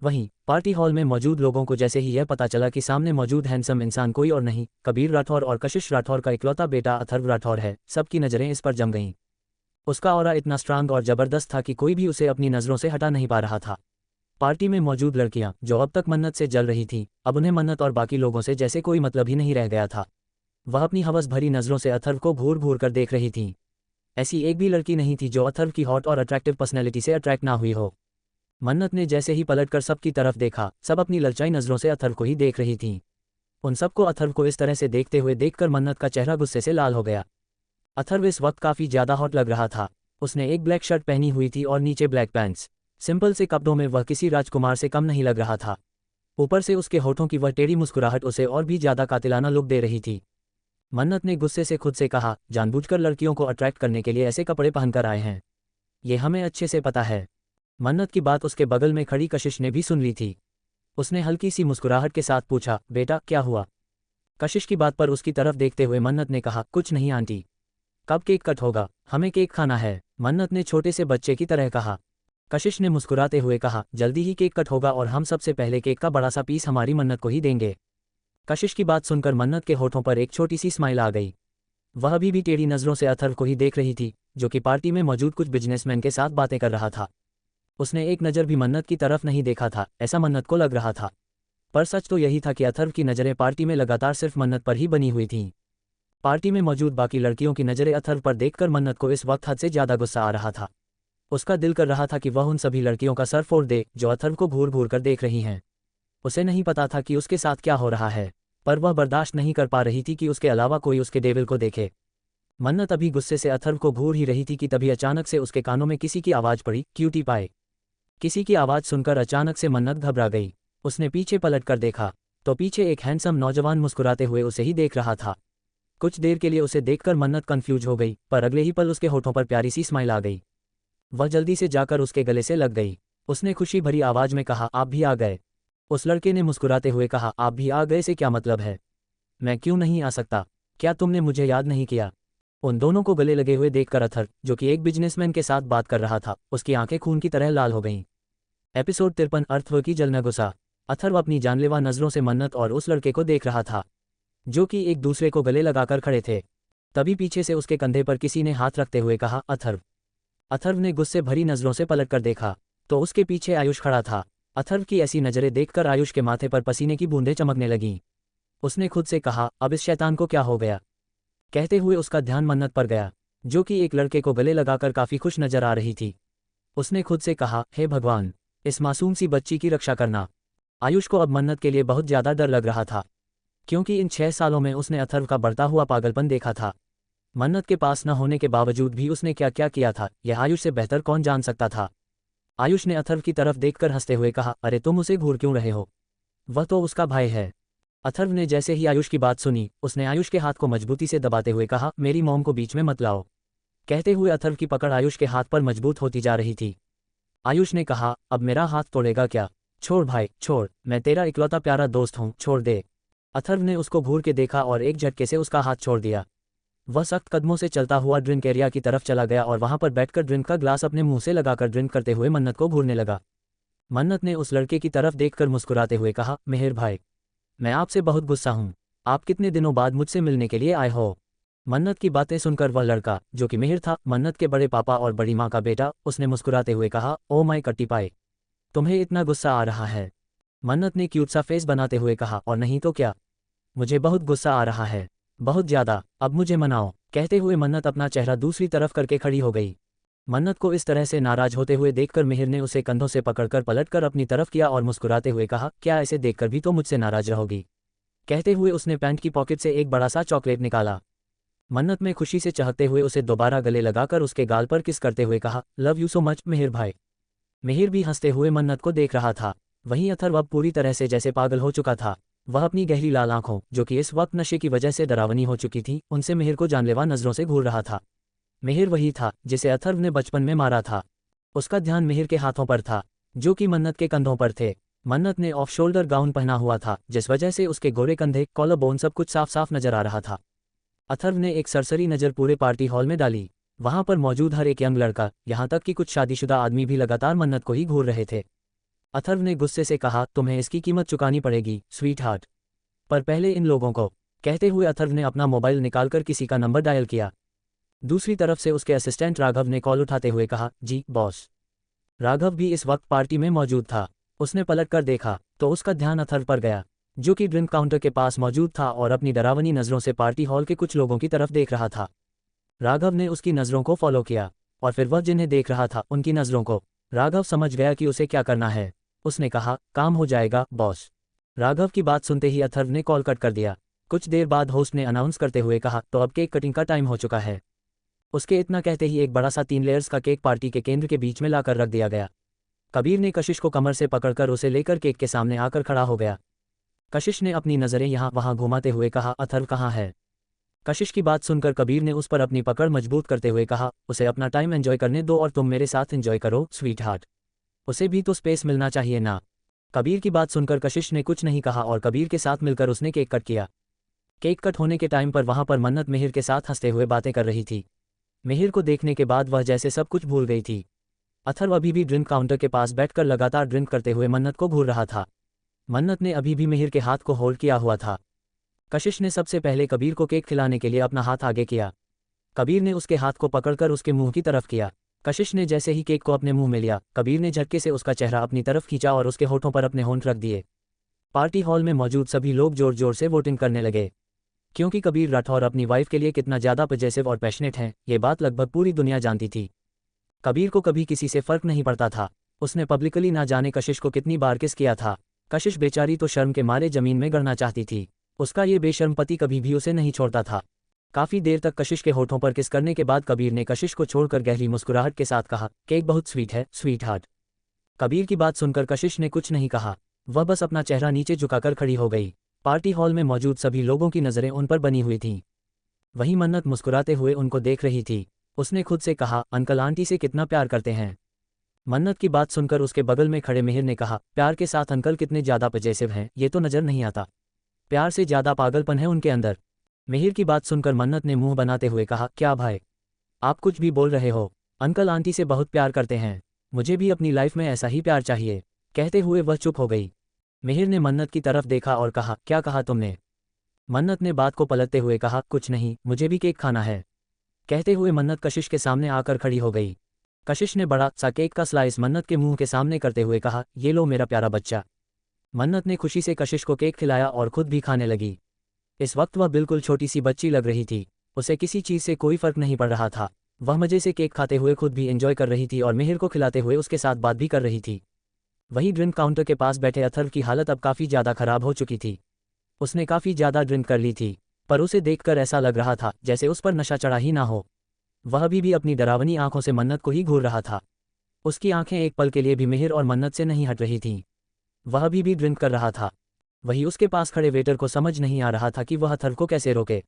वहीं पार्टी हॉल में मौजूद लोगों को जैसे ही यह पता चला कि सामने मौजूद हैंडसम इंसान कोई और नहीं, कबीर राठौर और कशिश राठौर का इकलौता बेटा अथर्व राठौर है, सबकी नज़रें इस पर जम गईं। उसका ऑरा इतना स्ट्रांग और ज़बरदस्त था कि कोई भी उसे अपनी नज़रों से हटा नहीं पा रहा था। पार्टी में मौजूद लड़कियां, जो अब तक मन्नत से जल रही थीं, अब उन्हें मन्नत और बाकी लोगों से जैसे कोई मतलब ही नहीं रह गया था। वह अपनी हवस भरी नज़रों से अथर्व को घूर घूर कर देख रही थीं। ऐसी एक भी लड़की नहीं थी जो अथर्व की हॉट और अट्रैक्टिव पर्सनैलिटी से अट्रैक्ट ना हुई हो। मन्नत ने जैसे ही पलटकर सबकी तरफ देखा, सब अपनी ललचाई नज़रों से अथर्व को ही देख रही थीं। उन सबको अथर्व को इस तरह से देखते हुए देखकर मन्नत का चेहरा गुस्से से लाल हो गया। अथर्व इस वक्त काफ़ी ज़्यादा हॉट लग रहा था। उसने एक ब्लैक शर्ट पहनी हुई थी और नीचे ब्लैक पैंट्स। सिंपल से कपड़ों में वह किसी राजकुमार से कम नहीं लग रहा था। ऊपर से उसके होठों की वह टेढ़ी मुस्कुराहट उसे और भी ज़्यादा कातिलाना लुक दे रही थी। मन्नत ने गुस्से से खुद से कहा, जानबूझकर लड़कियों को अट्रैक्ट करने के लिए ऐसे कपड़े पहनकर आए हैं, ये हमें अच्छे से पता है। मन्नत की बात उसके बगल में खड़ी कशिश ने भी सुन ली थी। उसने हल्की सी मुस्कुराहट के साथ पूछा, बेटा क्या हुआ? कशिश की बात पर उसकी तरफ देखते हुए मन्नत ने कहा, कुछ नहीं आंटी। कब केक कट होगा? हमें केक खाना है, मन्नत ने छोटे से बच्चे की तरह कहा। कशिश ने मुस्कुराते हुए कहा, जल्दी ही केक कट होगा और हम सबसे पहले केक का बड़ा सा पीस हमारी मन्नत को ही देंगे। कशिश की बात सुनकर मन्नत के होठों पर एक छोटी सी स्माइल आ गई। वह अभी भी टेढ़ी नज़रों से अथर्व को ही देख रही थी, जो कि पार्टी में मौजूद कुछ बिजनेसमैन के साथ बातें कर रहा था। उसने एक नज़र भी मन्नत की तरफ नहीं देखा था, ऐसा मन्नत को लग रहा था। पर सच तो यही था कि अथर्व की नज़रें पार्टी में लगातार सिर्फ मन्नत पर ही बनी हुई थीं। पार्टी में मौजूद बाकी लड़कियों की नज़रें अथर्व पर देखकर मन्नत को इस वक्त हद से ज़्यादा गुस्सा आ रहा था। उसका दिल कर रहा था कि वह उन सभी लड़कियों का सर फोड़ दे जो अथर्व को घूर घूर कर देख रही हैं। उसे नहीं पता था कि उसके साथ क्या हो रहा है, पर वह बर्दाश्त नहीं कर पा रही थी कि उसके अलावा कोई उसके डेविल को देखे। मन्नत अभी गुस्से से अथर्व को घूर ही रही थी कि तभी अचानक से उसके कानों में किसी की आवाज़ पड़ी, क्यूटी पाए। किसी की आवाज़ सुनकर अचानक से मन्नत घबरा गई। उसने पीछे पलट कर देखा तो पीछे एक हैंडसम नौजवान मुस्कुराते हुए उसे ही देख रहा था। कुछ देर के लिए उसे देखकर मन्नत कंफ्यूज हो गई, पर अगले ही पल उसके होठों पर प्यारी सी स्माइल आ गई। वह जल्दी से जाकर उसके गले से लग गई। उसने खुशी भरी आवाज़ में कहा, आप भी आ गए। उस लड़के ने मुस्कुराते हुए कहा, आप भी आ गए से क्या मतलब है? मैं क्यों नहीं आ सकता? क्या तुमने मुझे याद नहीं किया? उन दोनों को गले लगे हुए देखकर अथर्व, जो कि एक बिजनेसमैन के साथ बात कर रहा था, उसकी आंखें खून की तरह लाल हो गईं। एपिसोड 53 अर्थव की जलना गुस्सा। अथर्व अपनी जानलेवा नज़रों से मन्नत और उस लड़के को देख रहा था, जो कि एक दूसरे को गले लगाकर खड़े थे। तभी पीछे से उसके कंधे पर किसी ने हाथ रखते हुए कहा, अथर्व। अथर्व ने गुस्से भरी नज़रों से पलटकर देखा तो उसके पीछे आयुष खड़ा था। अथर्व की ऐसी नज़रें देखकर आयुष के माथे पर पसीने की बूंदें चमकने लगीं। उसने खुद से कहा, अब इस शैतान को क्या हो गया? कहते हुए उसका ध्यान मन्नत पर गया, जो कि एक लड़के को गले लगाकर काफ़ी खुश नजर आ रही थी। उसने खुद से कहा, हे भगवान, इस मासूम सी बच्ची की रक्षा करना। आयुष को अब मन्नत के लिए बहुत ज़्यादा डर लग रहा था, क्योंकि इन 6 सालों में उसने अथर्व का बढ़ता हुआ पागलपन देखा था। मन्नत के पास न होने के बावजूद भी उसने क्या क्या किया था, यह आयुष से बेहतर कौन जान सकता था। आयुष ने अथर्व की तरफ देखकर हंसते हुए कहा, अरे तुम उसे घूर क्यों रहे हो? वह तो उसका भाई है। अथर्व ने जैसे ही आयुष की बात सुनी, उसने आयुष के हाथ को मजबूती से दबाते हुए कहा, मेरी मॉम को बीच में मत लाओ। कहते हुए अथर्व की पकड़ आयुष के हाथ पर मजबूत होती जा रही थी। आयुष ने कहा, अब मेरा हाथ तोड़ेगा क्या? छोड़ भाई छोड़, मैं तेरा इकलौता प्यारा दोस्त हूँ, छोड़ दे। अथर्व ने उसको घूर के देखा और एक झटके से उसका हाथ छोड़ दिया। वह सख्त कदमों से चलता हुआ ड्रिंक एरिया की तरफ चला गया और वहां पर बैठकर ड्रिंक का ग्लास अपने मुंह से लगाकर ड्रिंक करते हुए मन्नत को घूरने लगा। मन्नत ने उस लड़के की तरफ देखकर मुस्कुराते हुए कहा, मेहर भाई, मैं आपसे बहुत गुस्सा हूँ। आप कितने दिनों बाद मुझसे मिलने के लिए आए हो? मन्नत की बातें सुनकर वह लड़का, जो कि मेहर था, मन्नत के बड़े पापा और बड़ी माँ का बेटा, उसने मुस्कुराते हुए कहा, ओ माय कट्टी पाई, तुम्हें इतना गुस्सा आ रहा है? मन्नत ने क्यूट सा फेस बनाते हुए कहा, और नहीं तो क्या, मुझे बहुत गुस्सा आ रहा है, बहुत ज़्यादा, अब मुझे मनाओ। कहते हुए मन्नत अपना चेहरा दूसरी तरफ करके खड़ी हो गई। मन्नत को इस तरह से नाराज होते हुए देखकर मिहिर ने उसे कंधों से पकड़कर पलटकर अपनी तरफ किया और मुस्कुराते हुए कहा, क्या ऐसे देखकर भी तो मुझसे नाराज रहोगी? कहते हुए उसने पैंट की पॉकेट से एक बड़ा सा चॉकलेट निकाला। मन्नत में खुशी से चहकते हुए उसे दोबारा गले लगाकर उसके गाल पर किस करते हुए कहा, love you so much Mihir भाई। मिहिर भी हंसते हुए मन्नत को देख रहा था। वहीं अथर्व अब पूरी तरह से जैसे पागल हो चुका था। वह अपनी गहरी लाल आंखों, जो कि इस वक्त नशे की वजह से डरावनी हो चुकी थी, उनसे मिहिर को जानलेवा नजरों से घूर रहा था। मिहिर वही था जिसे अथर्व ने बचपन में मारा था। उसका ध्यान मिहिर के हाथों पर था, जो कि मन्नत के कंधों पर थे। मन्नत ने ऑफ शोल्डर गाउन पहना हुआ था, जिस वजह से उसके गोरे कंधे, कॉलर बोन सब कुछ साफ साफ नजर आ रहा था। अथर्व ने एक सरसरी नज़र पूरे पार्टी हॉल में डाली। वहां पर मौजूद हर एक यंग लड़का, यहाँ तक कि कुछ शादीशुदा आदमी भी लगातार मन्नत को ही घूर रहे थे। अथर्व ने गुस्से से कहा, तुम्हें इसकी कीमत चुकानी पड़ेगी स्वीट हार्ट, पर पहले इन लोगों को। कहते हुए अथर्व ने अपना मोबाइल निकालकर किसी का नंबर डायल किया। दूसरी तरफ से उसके असिस्टेंट राघव ने कॉल उठाते हुए कहा, जी बॉस। राघव भी इस वक्त पार्टी में मौजूद था। उसने पलटकर देखा तो उसका ध्यान अथर्व पर गया, जो कि ड्रिंक काउंटर के पास मौजूद था और अपनी डरावनी नज़रों से पार्टी हॉल के कुछ लोगों की तरफ देख रहा था। राघव ने उसकी नज़रों को फॉलो किया और फिर वह जिन्हें देख रहा था उनकी नज़रों को। राघव समझ गया कि उसे क्या करना है। उसने कहा, काम हो जाएगा बॉस। राघव की बात सुनते ही अथर्व ने कॉल कट कर दिया। कुछ देर बाद होस्ट ने अनाउंस करते हुए कहा, तो अब केक कटिंग का टाइम हो चुका है। उसके इतना कहते ही एक बड़ा सा 3 लेयर्स का केक पार्टी के केंद्र के बीच में लाकर रख दिया गया। कबीर ने कशिश को कमर से पकड़कर उसे लेकर केक के सामने आकर खड़ा हो गया। कशिश ने अपनी नज़रें यहाँ वहाँ घुमाते हुए कहा, अथर्व कहाँ है? कशिश की बात सुनकर कबीर ने उस पर अपनी पकड़ मजबूत करते हुए कहा, उसे अपना टाइम एंजॉय करने दो और तुम मेरे साथ एंजॉय करो स्वीट हार्ट। उसे भी तो स्पेस मिलना चाहिए ना। कबीर की बात सुनकर कशिश ने कुछ नहीं कहा और कबीर के साथ मिलकर उसने केक कट किया। केक कट होने के टाइम पर वहां पर मन्नत मिहिर के साथ हंसते हुए बातें कर रही थी। मिहिर को देखने के बाद वह जैसे सब कुछ भूल गई थी। अथर्व अभी भी ड्रिंक काउंटर के पास बैठकर लगातार ड्रिंक करते हुए मन्नत को घूर रहा था। मन्नत ने अभी भी मिहिर के हाथ को होल्ड किया हुआ था। कशिश ने सबसे पहले कबीर को केक खिलाने के लिए अपना हाथ आगे किया। कबीर ने उसके हाथ को पकड़कर उसके मुंह की तरफ किया। कशिश ने जैसे ही केक को अपने मुंह में लिया, कबीर ने झटके से उसका चेहरा अपनी तरफ खींचा और उसके होठों पर अपने होंठ रख दिए। पार्टी हॉल में मौजूद सभी लोग जोर जोर से वोटिंग करने लगे, क्योंकि कबीर राठौर अपनी वाइफ के लिए कितना ज़्यादा पॉजेसिव और पैशनेट हैं, ये बात लगभग पूरी दुनिया जानती थी। कबीर को कभी किसी से फर्क नहीं पड़ता था। उसने पब्लिकली ना जाने कशिश को कितनी बार किस किया था। कशिश बेचारी तो शर्म के मारे जमीन में गड़ना चाहती थी। उसका ये बेशर्म पति कभी भी उसे नहीं छोड़ता था। काफ़ी देर तक कशिश के होठों पर किस करने के बाद कबीर ने कशिश को छोड़कर गहरी मुस्कुराहट के साथ कहा, केक बहुत स्वीट है स्वीट हार्ट। कबीर की बात सुनकर कशिश ने कुछ नहीं कहा, वह बस अपना चेहरा नीचे झुकाकर खड़ी हो गई। पार्टी हॉल में मौजूद सभी लोगों की नज़रें उन पर बनी हुई थीं। वहीं मन्नत मुस्कुराते हुए उनको देख रही थी। उसने खुद से कहा, अंकल आंटी से कितना प्यार करते हैं। मन्नत की बात सुनकर उसके बगल में खड़े मिहिर ने कहा, प्यार के साथ अंकल कितने ज़्यादा पॉजेसिव हैं, ये तो नज़र नहीं आता। प्यार से ज़्यादा पागलपन है उनके अंदर। मिहिर की बात सुनकर मन्नत ने मुंह बनाते हुए कहा, क्या भाई, आप कुछ भी बोल रहे हो। अंकल आंटी से बहुत प्यार करते हैं, मुझे भी अपनी लाइफ में ऐसा ही प्यार चाहिए। कहते हुए वह चुप हो गई। मिहिर ने मन्नत की तरफ देखा और कहा, क्या कहा तुमने। मन्नत ने बात को पलटते हुए कहा, कुछ नहीं, मुझे भी केक खाना है। कहते हुए मन्नत कशिश के सामने आकर खड़ी हो गई। कशिश ने बड़ा सा केक का स्लाइस मन्नत के मुंह के सामने करते हुए कहा, ये लो मेरा प्यारा बच्चा। मन्नत ने खुशी से कशिश को केक खिलाया और खुद भी खाने लगी। इस वक्त वह बिल्कुल छोटी सी बच्ची लग रही थी। उसे किसी चीज़ से कोई फर्क नहीं पड़ रहा था। वह मज़े से केक खाते हुए खुद भी एंजॉय कर रही थी और मिहिर को खिलाते हुए उसके साथ बात भी कर रही थी। वहीं ड्रिंक काउंटर के पास बैठे अथर्व की हालत अब काफ़ी ज़्यादा खराब हो चुकी थी। उसने काफ़ी ज़्यादा ड्रिंक कर ली थी, पर उसे देखकर ऐसा लग रहा था जैसे उस पर नशा चढ़ा ही ना हो। वह अभी भी अपनी डरावनी आंखों से मन्नत को ही घूर रहा था। उसकी आंखें एक पल के लिए भी मिहिर और मन्नत से नहीं हट रही थीं। वह अभी भी ड्रिंक कर रहा था। वहीं उसके पास खड़े वेटर को समझ नहीं आ रहा था कि वह अथर्व को कैसे रोके,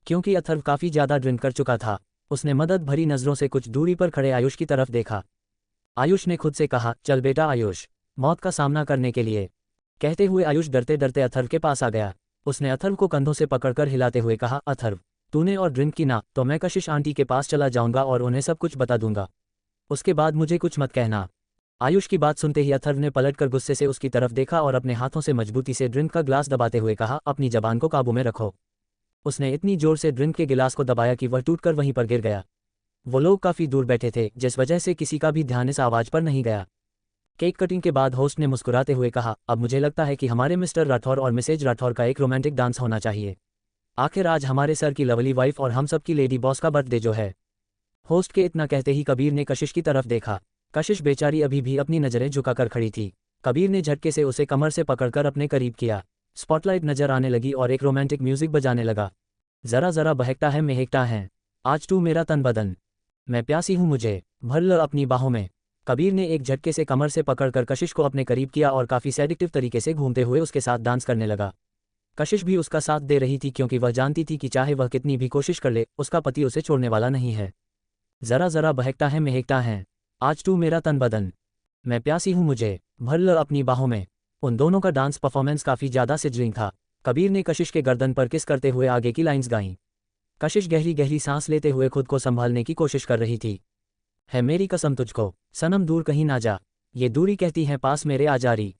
क्योंकि अथर्व काफ़ी ज़्यादा ड्रिंक कर चुका था। उसने मदद भरी नज़रों से कुछ दूरी पर खड़े आयुष की तरफ देखा। आयुष ने खुद से कहा, चल बेटा आयुष, मौत का सामना करने के लिए। कहते हुए आयुष डरते डरते अथर्व के पास आ गया। उसने अथर्व को कंधों से पकड़कर हिलाते हुए कहा, अथर्व, तूने और ड्रिंक की ना तो मैं कशिश आंटी के पास चला जाऊंगा और उन्हें सब कुछ बता दूंगा। उसके बाद मुझे कुछ मत कहना। आयुष की बात सुनते ही अथर्व ने पलटकर गुस्से से उसकी तरफ देखा और अपने हाथों से मजबूती से ड्रिंक का ग्लास दबाते हुए कहा, अपनी जबान को काबू में रखो। उसने इतनी जोर से ड्रिंक के गिलास को दबाया कि वह टूटकर वहीं पर गिर गया। वो लोग काफ़ी दूर बैठे थे, जिस वजह से किसी का भी ध्यान इस आवाज़ पर नहीं गया। केक कटिंग के बाद होस्ट ने मुस्कुराते हुए कहा, अब मुझे लगता है कि हमारे मिस्टर राठौर और मिसेज राठौर का एक रोमांटिक डांस होना चाहिए। आखिर आज हमारे सर की लवली वाइफ और हम सब की लेडी बॉस का बर्थडे जो है। होस्ट के इतना कहते ही कबीर ने कशिश की तरफ देखा। कशिश बेचारी अभी भी अपनी नज़रें झुकाकर खड़ी थी। कबीर ने झटके से उसे कमर से पकड़कर अपने करीब किया। स्पॉटलाइट नजर आने लगी और एक रोमांटिक म्यूजिक बजाने लगा। जरा जरा बहकता है महकता है, आज तू मेरा तन बदन, मैं प्यासी हूँ मुझे भर ल अपनी बाहों में। कबीर ने एक झटके से कमर से पकड़कर कशिश को अपने करीब किया और काफ़ी सेडिक्टिव तरीके से घूमते हुए उसके साथ डांस करने लगा। कशिश भी उसका साथ दे रही थी, क्योंकि वह जानती थी कि चाहे वह कितनी भी कोशिश कर ले, उसका पति उसे छोड़ने वाला नहीं है। जरा जरा बहकता है महकता है, आज तू मेरा तन बदन, मैं प्यासी हूँ मुझे भर ल अपनी बाहों में। उन दोनों का डांस परफॉर्मेंस काफ़ी ज़्यादा सिजलिंग था। कबीर ने कशिश के गर्दन पर किस करते हुए आगे की लाइंस गाईं। कशिश गहरी गहरी सांस लेते हुए खुद को संभालने की कोशिश कर रही थी। है मेरी कसम तुझको, सनम दूर कहीं ना जा, ये दूरी कहती है पास मेरे आ जा रही।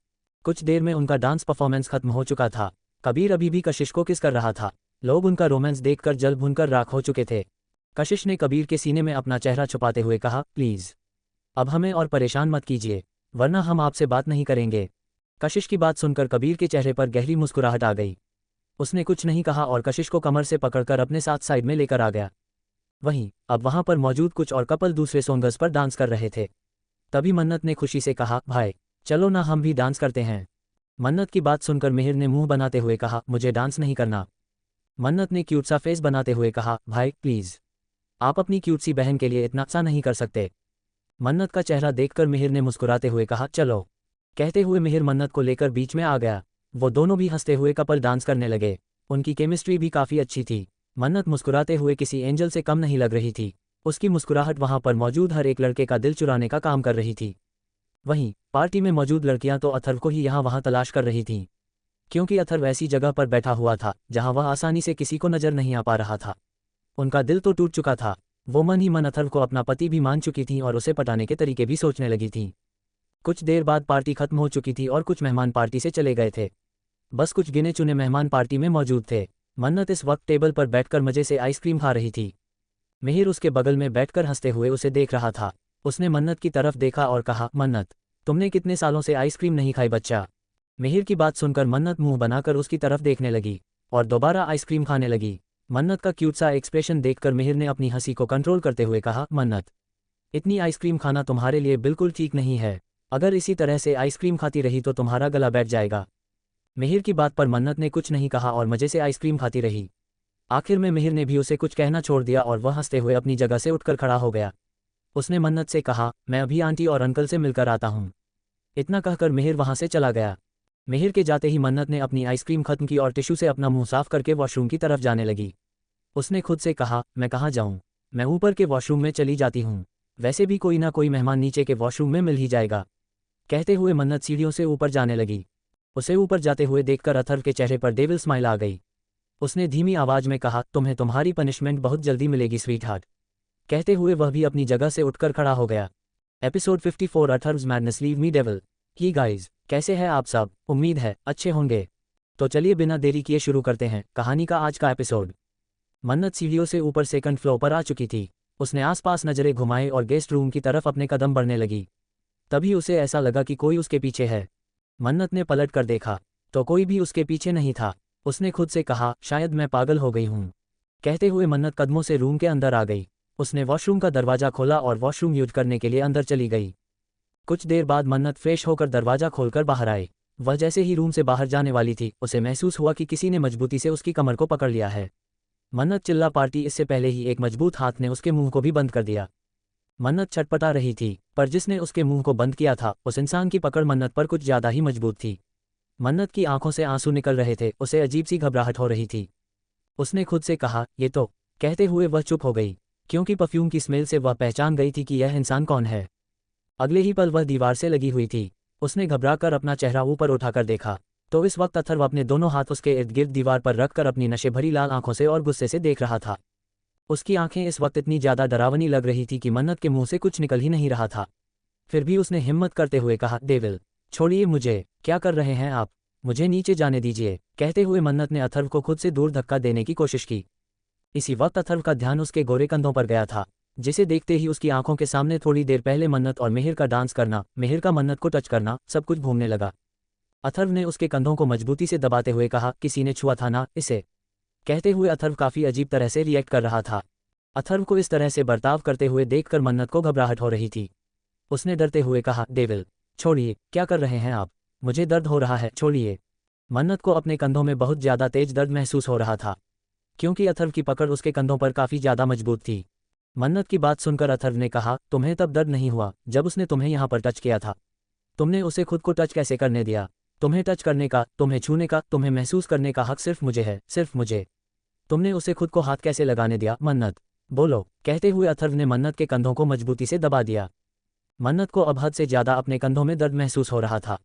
कुछ देर में उनका डांस परफॉर्मेंस खत्म हो चुका था। कबीर अभी भी कशिश को किस कर रहा था। लोग उनका रोमांस देखकर जल भुनकर राख हो चुके थे। कशिश ने कबीर के सीने में अपना चेहरा छुपाते हुए कहा, प्लीज़ अब हमें और परेशान मत कीजिए, वरना हम आपसे बात नहीं करेंगे। कशिश की बात सुनकर कबीर के चेहरे पर गहरी मुस्कुराहट आ गई। उसने कुछ नहीं कहा और कशिश को कमर से पकड़कर अपने साथ साइड में लेकर आ गया। वहीं अब वहां पर मौजूद कुछ और कपल दूसरे सोंगर्स पर डांस कर रहे थे। तभी मन्नत ने खुशी से कहा, भाई चलो ना हम भी डांस करते हैं। मन्नत की बात सुनकर मिहिर ने मुंह बनाते हुए कहा, मुझे डांस नहीं करना। मन्नत ने क्यूट सा फेस बनाते हुए कहा, भाई प्लीज़ आप अपनी क्यूट सी बहन के लिए इतना सा नहीं कर सकते। मन्नत का चेहरा देखकर मिहिर ने मुस्कुराते हुए कहा, चलो। कहते हुए मिहिर मन्नत को लेकर बीच में आ गया। वो दोनों भी हंसते हुए कपल डांस करने लगे। उनकी केमिस्ट्री भी काफ़ी अच्छी थी। मन्नत मुस्कुराते हुए किसी एंजल से कम नहीं लग रही थी। उसकी मुस्कुराहट वहां पर मौजूद हर एक लड़के का दिल चुराने का काम कर रही थी। वहीं पार्टी में मौजूद लड़कियां तो अथर्व को ही यहाँ वहाँ तलाश कर रही थीं, क्योंकि अथर्व ऐसी जगह पर बैठा हुआ था जहां वह आसानी से किसी को नजर नहीं आ पा रहा था। उनका दिल तो टूट चुका था। वो मन ही मन अथर्व को अपना पति भी मान चुकी थी और उसे पटाने के तरीके भी सोचने लगी थी। कुछ देर बाद पार्टी खत्म हो चुकी थी और कुछ मेहमान पार्टी से चले गए थे। बस कुछ गिने चुने मेहमान पार्टी में मौजूद थे। मन्नत इस वक्त टेबल पर बैठकर मजे से आइसक्रीम खा रही थी। मिहिर उसके बगल में बैठकर हंसते हुए उसे देख रहा था। उसने मन्नत की तरफ देखा और कहा, मन्नत, तुमने कितने सालों से आइसक्रीम नहीं खाई बच्चा। मिहिर की बात सुनकर मन्नत मुंह बनाकर उसकी तरफ देखने लगी और दोबारा आइसक्रीम खाने लगी। मन्नत का क्यूट सा एक्सप्रेशन देखकर मिहिर ने अपनी हंसी को कंट्रोल करते हुए कहा, मन्नत, इतनी आइसक्रीम खाना तुम्हारे लिए बिल्कुल ठीक नहीं है। अगर इसी तरह से आइसक्रीम खाती रही तो तुम्हारा गला बैठ जाएगा। मिहिर की बात पर मन्नत ने कुछ नहीं कहा और मजे से आइसक्रीम खाती रही। आखिर में मिहिर ने भी उसे कुछ कहना छोड़ दिया और वह हंसते हुए अपनी जगह से उठकर खड़ा हो गया। उसने मन्नत से कहा, मैं अभी आंटी और अंकल से मिलकर आता हूँ। इतना कहकर मिहिर वहां से चला गया। मिहिर के जाते ही मन्नत ने अपनी आइसक्रीम खत्म की और टिश्यू से अपना मुंह साफ करके वॉशरूम की तरफ जाने लगी। उसने खुद से कहा, मैं कहाँ जाऊँ, मैं ऊपर के वॉशरूम में चली जाती हूँ, वैसे भी कोई ना कोई मेहमान नीचे के वॉशरूम में मिल ही जाएगा। कहते हुए मन्नत सीढ़ियों से ऊपर जाने लगी। उसे ऊपर जाते हुए देखकर अथर्व के चेहरे पर डेविल स्माइल आ गई। उसने धीमी आवाज में कहा, तुम्हें तुम्हारी पनिशमेंट बहुत जल्दी मिलेगी स्वीट हार्ट। कहते हुए वह भी अपनी जगह से उठकर खड़ा हो गया। Episode 54 Atharv's madness leave me devil. Hi guys, कैसे हैं आप सब? उम्मीद है अच्छे होंगे। तो चलिए बिना देरी किए शुरू करते हैं कहानी का आज का एपिसोड। मन्नत सीढ़ियों से ऊपर सेकंड फ्लोर पर आ चुकी थी। उसने आसपास नजरें घुमाई और गेस्ट रूम की तरफ अपने कदम बढ़ने लगी। तभी उसे ऐसा लगा कि कोई उसके पीछे है। मन्नत ने पलट कर देखा तो कोई भी उसके पीछे नहीं था। उसने खुद से कहा, शायद मैं पागल हो गई हूँ। कहते हुए मन्नत कदमों से रूम के अंदर आ गई। उसने वॉशरूम का दरवाजा खोला और वॉशरूम यूज करने के लिए अंदर चली गई। कुछ देर बाद मन्नत फ्रेश होकर दरवाजा खोलकर बाहर आई। वह जैसे ही रूम से बाहर जाने वाली थी, उसे महसूस हुआ कि किसी ने मजबूती से उसकी कमर को पकड़ लिया है। मन्नत चिल्ला पार्टी इससे पहले ही एक मजबूत हाथ ने उसके मुंह को भी बंद कर दिया। मन्नत छटपटा रही थी, पर जिसने उसके मुंह को बंद किया था उस इंसान की पकड़ मन्नत पर कुछ ज्यादा ही मजबूत थी। मन्नत की आंखों से आंसू निकल रहे थे। उसे अजीब सी घबराहट हो रही थी। उसने खुद से कहा, ये तो। कहते हुए वह चुप हो गई, क्योंकि परफ्यूम की स्मेल से वह पहचान गई थी कि यह इंसान कौन है। अगले ही पल वह दीवार से लगी हुई थी। उसने घबराकर अपना चेहरा ऊपर उठाकर देखा तो इस वक्त अथर्व अपने दोनों हाथ उसके इर्द गिर्द दीवार पर रखकर अपनी नशे भरी लाल आंखों से और गुस्से से देख रहा था। उसकी आंखें इस वक्त इतनी ज्यादा डरावनी लग रही थी कि मन्नत के मुंह से कुछ निकल ही नहीं रहा था। फिर भी उसने हिम्मत करते हुए कहा, डेविल, छोड़िए मुझे, क्या कर रहे हैं आप? मुझे नीचे जाने दीजिए। कहते हुए मन्नत ने अथर्व को खुद से दूर धक्का देने की कोशिश की। इसी वक्त अथर्व का ध्यान उसके गोरे कंधों पर गया था, जिसे देखते ही उसकी आंखों के सामने थोड़ी देर पहले मन्नत और मिहिर का डांस करना, मिहिर का मन्नत को टच करना, सब कुछ घूमने लगा। अथर्व ने उसके कंधों को मजबूती से दबाते हुए कहा, किसी ने छुआ था ना इसे? कहते हुए अथर्व काफी अजीब तरह से रिएक्ट कर रहा था। अथर्व को इस तरह से बर्ताव करते हुए देखकर मन्नत को घबराहट हो रही थी। उसने डरते हुए कहा, डेविल, छोड़िए, क्या कर रहे हैं आप? मुझे दर्द हो रहा है, छोड़िए। मन्नत को अपने कंधों में बहुत ज्यादा तेज दर्द महसूस हो रहा था, क्योंकि अथर्व की पकड़ उसके कंधों पर काफी ज्यादा मजबूत थी। मन्नत की बात सुनकर अथर्व ने कहा, तुम्हें तब दर्द नहीं हुआ जब उसने तुम्हें यहाँ पर टच किया था? तुमने उसे खुद को टच कैसे करने दिया? तुम्हें टच करने का, तुम्हें छूने का, तुम्हें महसूस करने का हक सिर्फ मुझे है, सिर्फ मुझे। तुमने उसे खुद को हाथ कैसे लगाने दिया? मन्नत, बोलो। कहते हुए अथर्व ने मन्नत के कंधों को मजबूती से दबा दिया। मन्नत को अब हद से ज्यादा अपने कंधों में दर्द महसूस हो रहा था।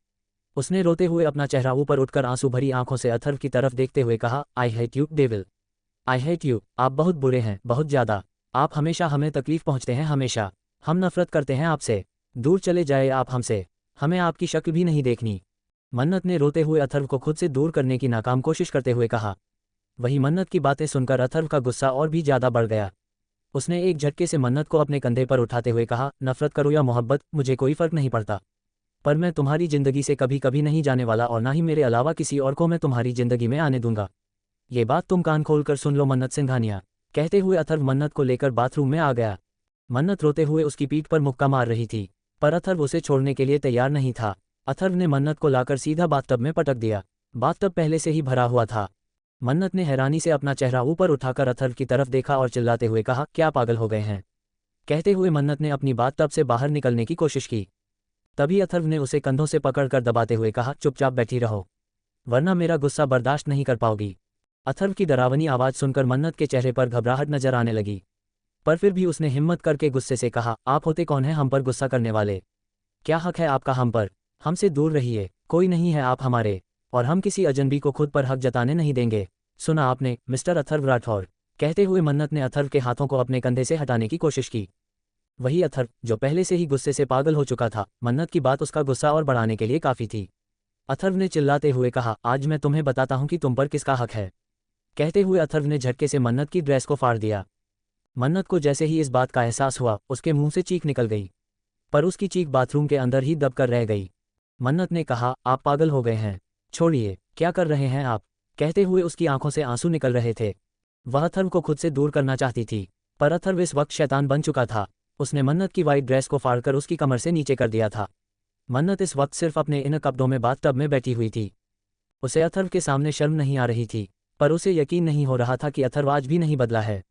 उसने रोते हुए अपना चेहरा ऊपर उठकर आंसू भरी आंखों से अथर्व की तरफ देखते हुए कहा, I hate you devil, I hate you. आप बहुत बुरे हैं, बहुत ज्यादा। आप हमेशा हमें तकलीफ पहुंचते हैं, हमेशा। हम नफरत करते हैं आपसे। दूर चले जाए आप हमसे, हमें आपकी शक्ल भी नहीं देखनी। मन्नत ने रोते हुए अथर्व को खुद से दूर करने की नाकाम कोशिश करते हुए कहा। वही मन्नत की बातें सुनकर अथर्व का गुस्सा और भी ज्यादा बढ़ गया। उसने एक झटके से मन्नत को अपने कंधे पर उठाते हुए कहा, नफरत करो या मोहब्बत, मुझे कोई फर्क नहीं पड़ता, पर मैं तुम्हारी जिंदगी से कभी कभी नहीं जाने वाला और ना ही मेरे अलावा किसी और को मैं तुम्हारी जिंदगी में आने दूंगा। ये बात तुम कान खोलकर सुन लो मन्नत सिंघानिया। कहते हुए अथर्व मन्नत को लेकर बाथरूम में आ गया। मन्नत रोते हुए उसकी पीठ पर मुक्का मार रही थी, पर अथर्व उसे छोड़ने के लिए तैयार नहीं था। अथर्व ने मन्नत को लाकर सीधा बाथटब में पटक दिया। बाथटब पहले से ही भरा हुआ था। मन्नत ने हैरानी से अपना चेहरा ऊपर उठाकर अथर्व की तरफ देखा और चिल्लाते हुए कहा, क्या पागल हो गए हैं? कहते हुए मन्नत ने अपनी बाथटब से बाहर निकलने की कोशिश की। तभी अथर्व ने उसे कंधों से पकड़कर दबाते हुए कहा, चुपचाप बैठी रहो, वरना मेरा गुस्सा बर्दाश्त नहीं कर पाओगी। अथर्व की डरावनी आवाज़ सुनकर मन्नत के चेहरे पर घबराहट नजर आने लगी, पर फिर भी उसने हिम्मत करके गुस्से से कहा, आप होते कौन हैं हम पर गुस्सा करने वाले? क्या हक है आपका हम पर? हमसे दूर रहिए, कोई नहीं है आप हमारे, और हम किसी अजनबी को खुद पर हक जताने नहीं देंगे। सुना आपने मिस्टर अथर्व राठौर? कहते हुए मन्नत ने अथर्व के हाथों को अपने कंधे से हटाने की कोशिश की। वही अथर्व जो पहले से ही गुस्से से पागल हो चुका था, मन्नत की बात उसका गुस्सा और बढ़ाने के लिए काफ़ी थी। अथर्व ने चिल्लाते हुए कहा, आज मैं तुम्हें बताता हूं कि तुम पर किसका हक है। कहते हुए अथर्व ने झटके से मन्नत की ड्रेस को फाड़ दिया। मन्नत को जैसे ही इस बात का एहसास हुआ, उसके मुंह से चीख निकल गई, पर उसकी चीख बाथरूम के अंदर ही दबकर रह गई। मन्नत ने कहा, आप पागल हो गए हैं, छोड़िए, क्या कर रहे हैं आप। कहते हुए उसकी आंखों से आंसू निकल रहे थे। वह अथर्व को खुद से दूर करना चाहती थी, पर अथर्व इस वक्त शैतान बन चुका था। उसने मन्नत की वाइट ड्रेस को फाड़कर उसकी कमर से नीचे कर दिया था। मन्नत इस वक्त सिर्फ अपने इन कपड़ों में बाथटब में बैठी हुई थी। उसे अथर्व के सामने शर्म नहीं आ रही थी, पर उसे यकीन नहीं हो रहा था कि अथर्व आज भी नहीं बदला है।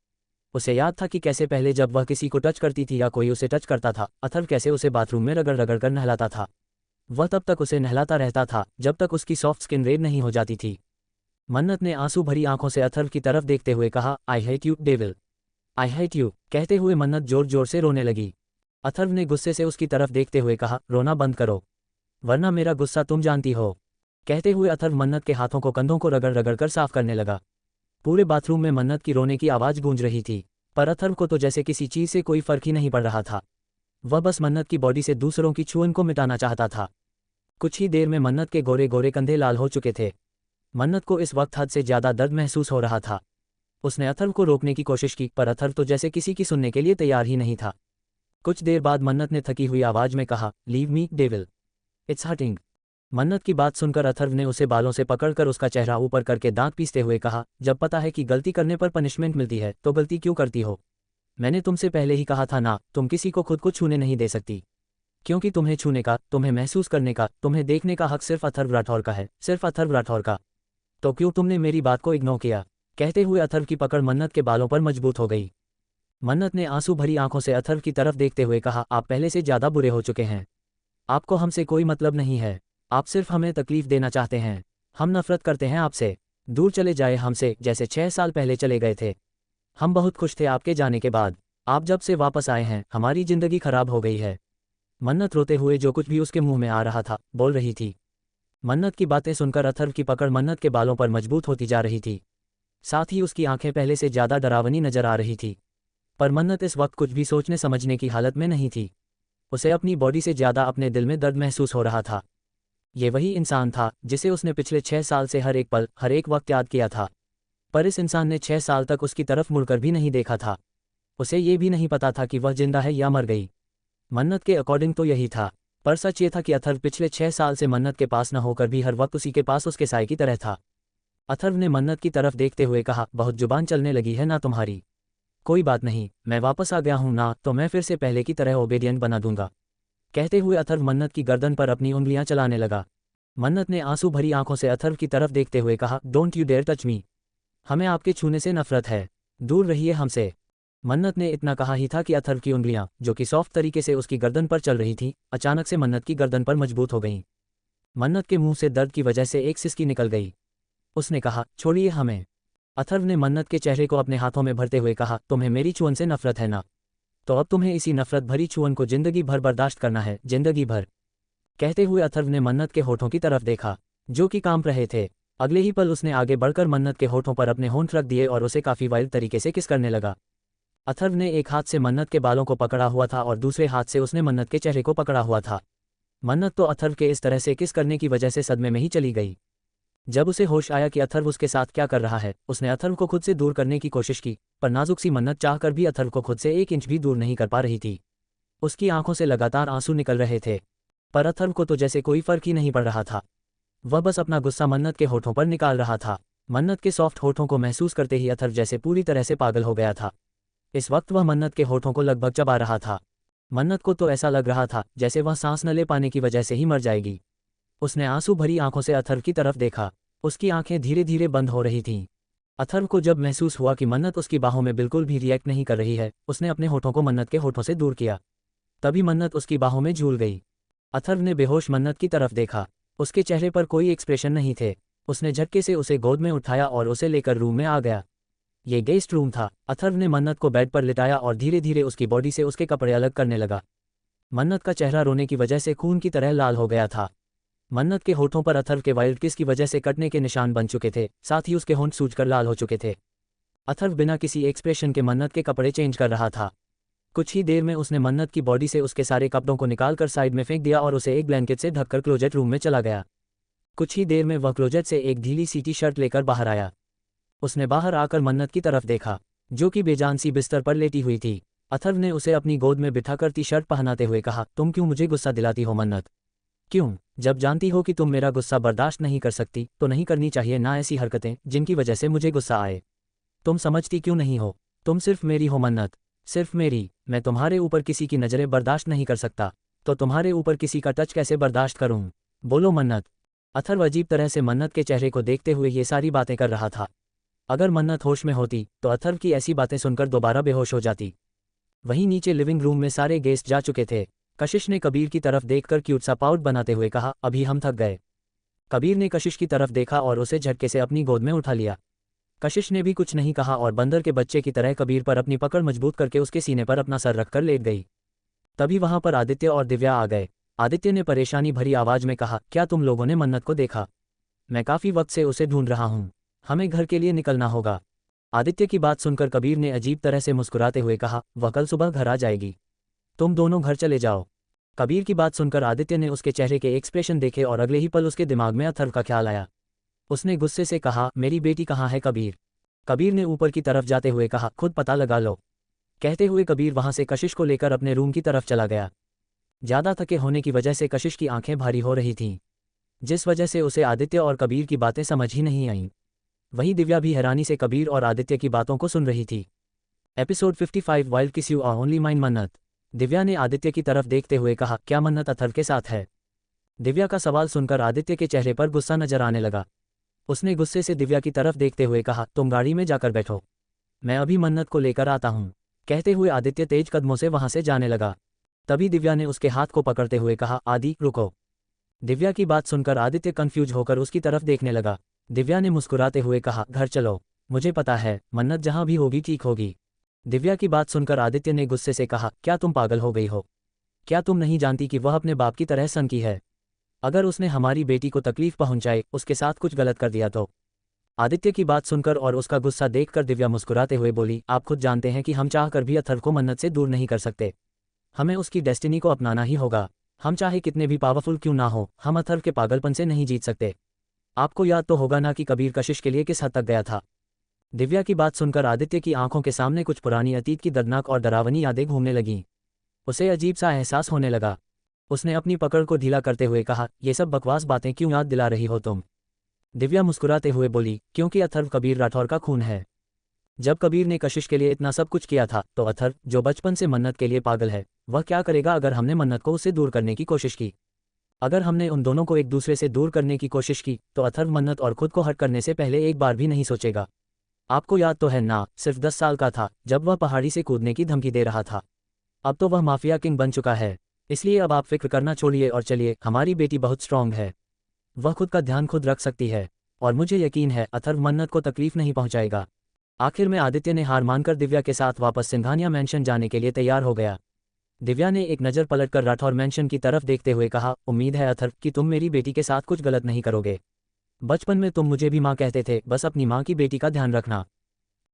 उसे याद था कि कैसे पहले जब वह किसी को टच करती थी या कोई उसे टच करता था, अथर्व कैसे उसे बाथरूम में रगड़ रगड़ कर नहलाता था। वह तब तक उसे नहलाता रहता था जब तक उसकी सॉफ्ट स्किन रेड नहीं हो जाती थी। मन्नत ने आंसू भरी आंखों से अथर्व की तरफ देखते हुए कहा, I hate you devil, I hate you. कहते हुए मन्नत जोर जोर से रोने लगी। अथर्व ने गुस्से से उसकी तरफ देखते हुए कहा, रोना बंद करो, वरना मेरा गुस्सा तुम जानती हो। कहते हुए अथर्व मन्नत के हाथों को कंधों को रगड़ रगड़ कर साफ करने लगा। पूरे बाथरूम में मन्नत की रोने की आवाज़ गूंज रही थी, पर अथर्व को तो जैसे किसी चीज़ से कोई फर्क ही नहीं पड़ रहा था। वह बस मन्नत की बॉडी से दूसरों की छुअन को मिटाना चाहता था। कुछ ही देर में मन्नत के गोरे गोरे कंधे लाल हो चुके थे। मन्नत को इस वक्त हद से ज़्यादा दर्द महसूस हो रहा था। उसने अथर्व को रोकने की कोशिश की, पर अथर्व तो जैसे किसी की सुनने के लिए तैयार ही नहीं था। कुछ देर बाद मन्नत ने थकी हुई आवाज़ में कहा, leave me devil, it's hurting. मन्नत की बात सुनकर अथर्व ने उसे बालों से पकड़कर उसका चेहरा ऊपर करके दांत पीसते हुए कहा, जब पता है कि गलती करने पर पनिशमेंट मिलती है तो गलती क्यों करती हो। मैंने तुमसे पहले ही कहा था ना, तुम किसी को खुद को छूने नहीं दे सकती, क्योंकि तुम्हें छूने का, तुम्हें महसूस करने का, तुम्हें देखने का हक सिर्फ अथर्व राठौर का है, सिर्फ अथर्व राठौर का। तो क्यों तुमने मेरी बात को इग्नोर किया। कहते हुए अथर्व की पकड़ मन्नत के बालों पर मजबूत हो गई। मन्नत ने आंसू भरी आंखों से अथर्व की तरफ देखते हुए कहा, आप पहले से ज़्यादा बुरे हो चुके हैं, आपको हमसे कोई मतलब नहीं है, आप सिर्फ हमें तकलीफ देना चाहते हैं। हम नफरत करते हैं आपसे, दूर चले जाए हमसे, जैसे 6 साल पहले चले गए थे। हम बहुत खुश थे आपके जाने के बाद, आप जब से वापस आए हैं हमारी ज़िंदगी खराब हो गई है। मन्नत रोते हुए जो कुछ भी उसके मुंह में आ रहा था बोल रही थी। मन्नत की बातें सुनकर अथर्व की पकड़ मन्नत के बालों पर मजबूत होती जा रही थी, साथ ही उसकी आंखें पहले से ज़्यादा डरावनी नजर आ रही थी। पर मन्नत इस वक्त कुछ भी सोचने समझने की हालत में नहीं थी। उसे अपनी बॉडी से ज़्यादा अपने दिल में दर्द महसूस हो रहा था। ये वही इंसान था जिसे उसने पिछले 6 साल से हर एक पल, हर एक वक्त याद किया था, पर इस इंसान ने 6 साल तक उसकी तरफ मुड़कर भी नहीं देखा था। उसे ये भी नहीं पता था कि वह जिंदा है या मर गई। मन्नत के अकॉर्डिंग तो यही था, पर सच ये था कि अथर्व पिछले 6 साल से मन्नत के पास न होकर भी हर वक्त उसी के पास उसके साए की तरह था। अथर्व ने मन्नत की तरफ देखते हुए कहा, बहुत जुबान चलने लगी है ना तुम्हारी। कोई बात नहीं, मैं वापस आ गया हूं ना, तो मैं फिर से पहले की तरह ओबेडियंट बना दूंगा। कहते हुए अथर्व मन्नत की गर्दन पर अपनी उंगलियां चलाने लगा। मन्नत ने आंसू भरी आंखों से अथर्व की तरफ देखते हुए कहा, don't you dare touch me, हमें आपके छूने से नफरत है, दूर रहिए हमसे। मन्नत ने इतना कहा ही था कि अथर्व की उंगलियां, जो कि सॉफ्ट तरीके से उसकी गर्दन पर चल रही थीं, अचानक से मन्नत की गर्दन पर मजबूत हो गईं। मन्नत के मुंह से दर्द की वजह से एक सिसकी निकल गई। उसने कहा, छोड़िए हमें। अथर्व ने मन्नत के चेहरे को अपने हाथों में भरते हुए कहा, तुम्हें मेरी छुअन से नफरत है ना, तो अब तुम्हें इसी नफरत भरी छुअन को जिंदगी भर बर्दाश्त करना है, जिंदगी भर। कहते हुए अथर्व ने मन्नत के होठों की तरफ देखा, जो कि कांप रहे थे। अगले ही पल उसने आगे बढ़कर मन्नत के होठों पर अपने होंठ रख दिए और उसे काफी वाइल्ड तरीके से किस करने लगा। अथर्व ने एक हाथ से मन्नत के बालों को पकड़ा हुआ था और दूसरे हाथ से उसने मन्नत के चेहरे को पकड़ा हुआ था। मन्नत तो अथर्व के इस तरह से किस करने की वजह से सदमे में ही चली गई। जब उसे होश आया कि अथर्व उसके साथ क्या कर रहा है, उसने अथर्व को खुद से दूर करने की कोशिश की, पर नाजुक सी मन्नत चाहकर भी अथर्व को खुद से 1 इंच भी दूर नहीं कर पा रही थी। उसकी आंखों से लगातार आंसू निकल रहे थे, पर अथर्व को तो जैसे कोई फर्क ही नहीं पड़ रहा था। वह बस अपना गुस्सा मन्नत के होठों पर निकाल रहा था। मन्नत के सॉफ्ट होठों को महसूस करते ही अथर्व जैसे पूरी तरह से पागल हो गया था। इस वक्त वह मन्नत के होठों को लगभग चबा रहा था। मन्नत को तो ऐसा लग रहा था जैसे वह सांस न ले पाने की वजह से ही मर जाएगी। उसने आंसू भरी आंखों से अथर्व की तरफ देखा। उसकी आंखें धीरे धीरे बंद हो रही थीं। अथर्व को जब महसूस हुआ कि मन्नत उसकी बाहों में बिल्कुल भी रिएक्ट नहीं कर रही है, उसने अपने होठों को मन्नत के होठों से दूर किया। तभी मन्नत उसकी बाहों में झूल गई। अथर्व ने बेहोश मन्नत की तरफ देखा। उसके चेहरे पर कोई एक्सप्रेशन नहीं थे। उसने झटके से उसे गोद में उठाया और उसे लेकर रूम में आ गया। ये गेस्ट रूम था। अथर्व ने मन्नत को बेड पर लिटाया और धीरे धीरे उसकी बॉडी से उसके कपड़े अलग करने लगा। मन्नत का चेहरा रोने की वजह से खून की तरह लाल हो गया था। मन्नत के होठों पर अथर्व के वाइल्ड किस की वजह से कटने के निशान बन चुके थे, साथ ही उसके होंठ सूजकर लाल हो चुके थे। अथर्व बिना किसी एक्सप्रेशन के मन्नत के कपड़े चेंज कर रहा था। कुछ ही देर में उसने मन्नत की बॉडी से उसके सारे कपड़ों को निकालकर साइड में फेंक दिया और उसे एक ब्लैंकेट से ढककर क्लोजेट रूम में चला गया। कुछ ही देर में वह क्लोजेट से एक ढीली सी टी शर्ट लेकर बाहर आया। उसने बाहर आकर मन्नत की तरफ देखा, जो कि बेजान सी बिस्तर पर लेटी हुई थी। अथर्व ने उसे अपनी गोद में बिठाकर टी शर्ट पहनाते हुए कहा, तुम क्यों मुझे गुस्सा दिलाती हो मन्नत? क्यों? जब जानती हो कि तुम मेरा गुस्सा बर्दाश्त नहीं कर सकती तो नहीं करनी चाहिए ना ऐसी हरकतें जिनकी वजह से मुझे गुस्सा आए। तुम समझती क्यों नहीं हो? तुम सिर्फ मेरी हो मन्नत, सिर्फ मेरी। मैं तुम्हारे ऊपर किसी की नज़रें बर्दाश्त नहीं कर सकता, तो तुम्हारे ऊपर किसी का टच कैसे बर्दाश्त करूं? बोलो मन्नत। अथर्व अजीब तरह से मन्नत के चेहरे को देखते हुए ये सारी बातें कर रहा था। अगर मन्नत होश में होती तो अथर्व की ऐसी बातें सुनकर दोबारा बेहोश हो जाती। वहीं नीचे लिविंग रूम में सारे गेस्ट जा चुके थे। कशिश ने कबीर की तरफ देखकर क्यूट सा पाउट बनाते हुए कहा, अभी हम थक गए। कबीर ने कशिश की तरफ देखा और उसे झटके से अपनी गोद में उठा लिया। कशिश ने भी कुछ नहीं कहा और बंदर के बच्चे की तरह कबीर पर अपनी पकड़ मजबूत करके उसके सीने पर अपना सर रखकर लेट गई। तभी वहां पर आदित्य और दिव्या आ गए। आदित्य ने परेशानी भरी आवाज में कहा, क्या तुम लोगों ने मन्नत को देखा? मैं काफी वक्त से उसे ढूंढ रहा हूं, हमें घर के लिए निकलना होगा। आदित्य की बात सुनकर कबीर ने अजीब तरह से मुस्कुराते हुए कहा, वह कल सुबह घर आ जाएगी, तुम दोनों घर चले जाओ। कबीर की बात सुनकर आदित्य ने उसके चेहरे के एक्सप्रेशन देखे और अगले ही पल उसके दिमाग में अथर्व का ख्याल आया। उसने गुस्से से कहा, मेरी बेटी कहाँ है कबीर? कबीर ने ऊपर की तरफ जाते हुए कहा, खुद पता लगा लो। कहते हुए कबीर वहां से कशिश को लेकर अपने रूम की तरफ चला गया। ज्यादा थके होने की वजह से कशिश की आंखें भारी हो रही थीं, जिस वजह से उसे आदित्य और कबीर की बातें समझ ही नहीं आईं। वहीं दिव्या भी हैरानी से कबीर और आदित्य की बातों को सुन रही थी। एपिसोड 55 वाइल्ड किस यू आर ओनली माइन मन्नत। दिव्या ने आदित्य की तरफ देखते हुए कहा, क्या मन्नत अथर्व के साथ है? दिव्या का सवाल सुनकर आदित्य के चेहरे पर गुस्सा नजर आने लगा। उसने गुस्से से दिव्या की तरफ देखते हुए कहा, तुम गाड़ी में जाकर बैठो, मैं अभी मन्नत को लेकर आता हूं। कहते हुए आदित्य तेज कदमों से वहां से जाने लगा। तभी दिव्या ने उसके हाथ को पकड़ते हुए कहा, आदि रुको। दिव्या की बात सुनकर आदित्य कंफ्यूज होकर उसकी तरफ देखने लगा। दिव्या ने मुस्कुराते हुए कहा, घर चलो, मुझे पता है मन्नत जहां भी होगी ठीक होगी। दिव्या की बात सुनकर आदित्य ने गुस्से से कहा, क्या तुम पागल हो गई हो? क्या तुम नहीं जानती कि वह अपने बाप की तरह सन की है? अगर उसने हमारी बेटी को तकलीफ पहुंचाई, उसके साथ कुछ गलत कर दिया तो? आदित्य की बात सुनकर और उसका गुस्सा देखकर दिव्या मुस्कुराते हुए बोली, आप खुद जानते हैं कि हम चाहकर भी अथर्व को मन्नत से दूर नहीं कर सकते। हमें उसकी डेस्टिनी को अपनाना ही होगा। हम चाहे कितने भी पावरफुल क्यों ना हो, हम अथर्व के पागलपन से नहीं जीत सकते। आपको याद तो होगा ना कि कबीर कशिश के लिए किस हद तक गया था। दिव्या की बात सुनकर आदित्य की आंखों के सामने कुछ पुरानी अतीत की दर्दनाक और डरावनी यादें घूमने लगीं। उसे अजीब सा एहसास होने लगा। उसने अपनी पकड़ को ढीला करते हुए कहा, ये सब बकवास बातें क्यों याद दिला रही हो तुम? दिव्या मुस्कुराते हुए बोली, क्योंकि अथर्व कबीर राठौर का खून है। जब कबीर ने कशिश के लिए इतना सब कुछ किया था तो अथर्व, जो बचपन से मन्नत के लिए पागल है, वह क्या करेगा अगर हमने मन्नत को उससे दूर करने की कोशिश की? अगर हमने उन दोनों को एक दूसरे से दूर करने की कोशिश की तो अथर्व मन्नत और खुद को हट करने से पहले एक बार भी नहीं सोचेगा। आपको याद तो है ना, सिर्फ 10 साल का था जब वह पहाड़ी से कूदने की धमकी दे रहा था। अब तो वह माफिया किंग बन चुका है। इसलिए अब आप फिक्र करना छोड़िए और चलिए, हमारी बेटी बहुत स्ट्रांग है, वह खुद का ध्यान खुद रख सकती है और मुझे यकीन है अथर्व मन्नत को तकलीफ नहीं पहुंचाएगा। आखिर में आदित्य ने हार मानकर दिव्या के साथ वापस सिंघानिया मैंशन जाने के लिए तैयार हो गया। दिव्या ने एक नज़र पलटकर राठौर मैंशन की तरफ देखते हुए कहा, उम्मीद है अथर्व कि तुम मेरी बेटी के साथ कुछ गलत नहीं करोगे। बचपन में तुम मुझे भी माँ कहते थे, बस अपनी माँ की बेटी का ध्यान रखना।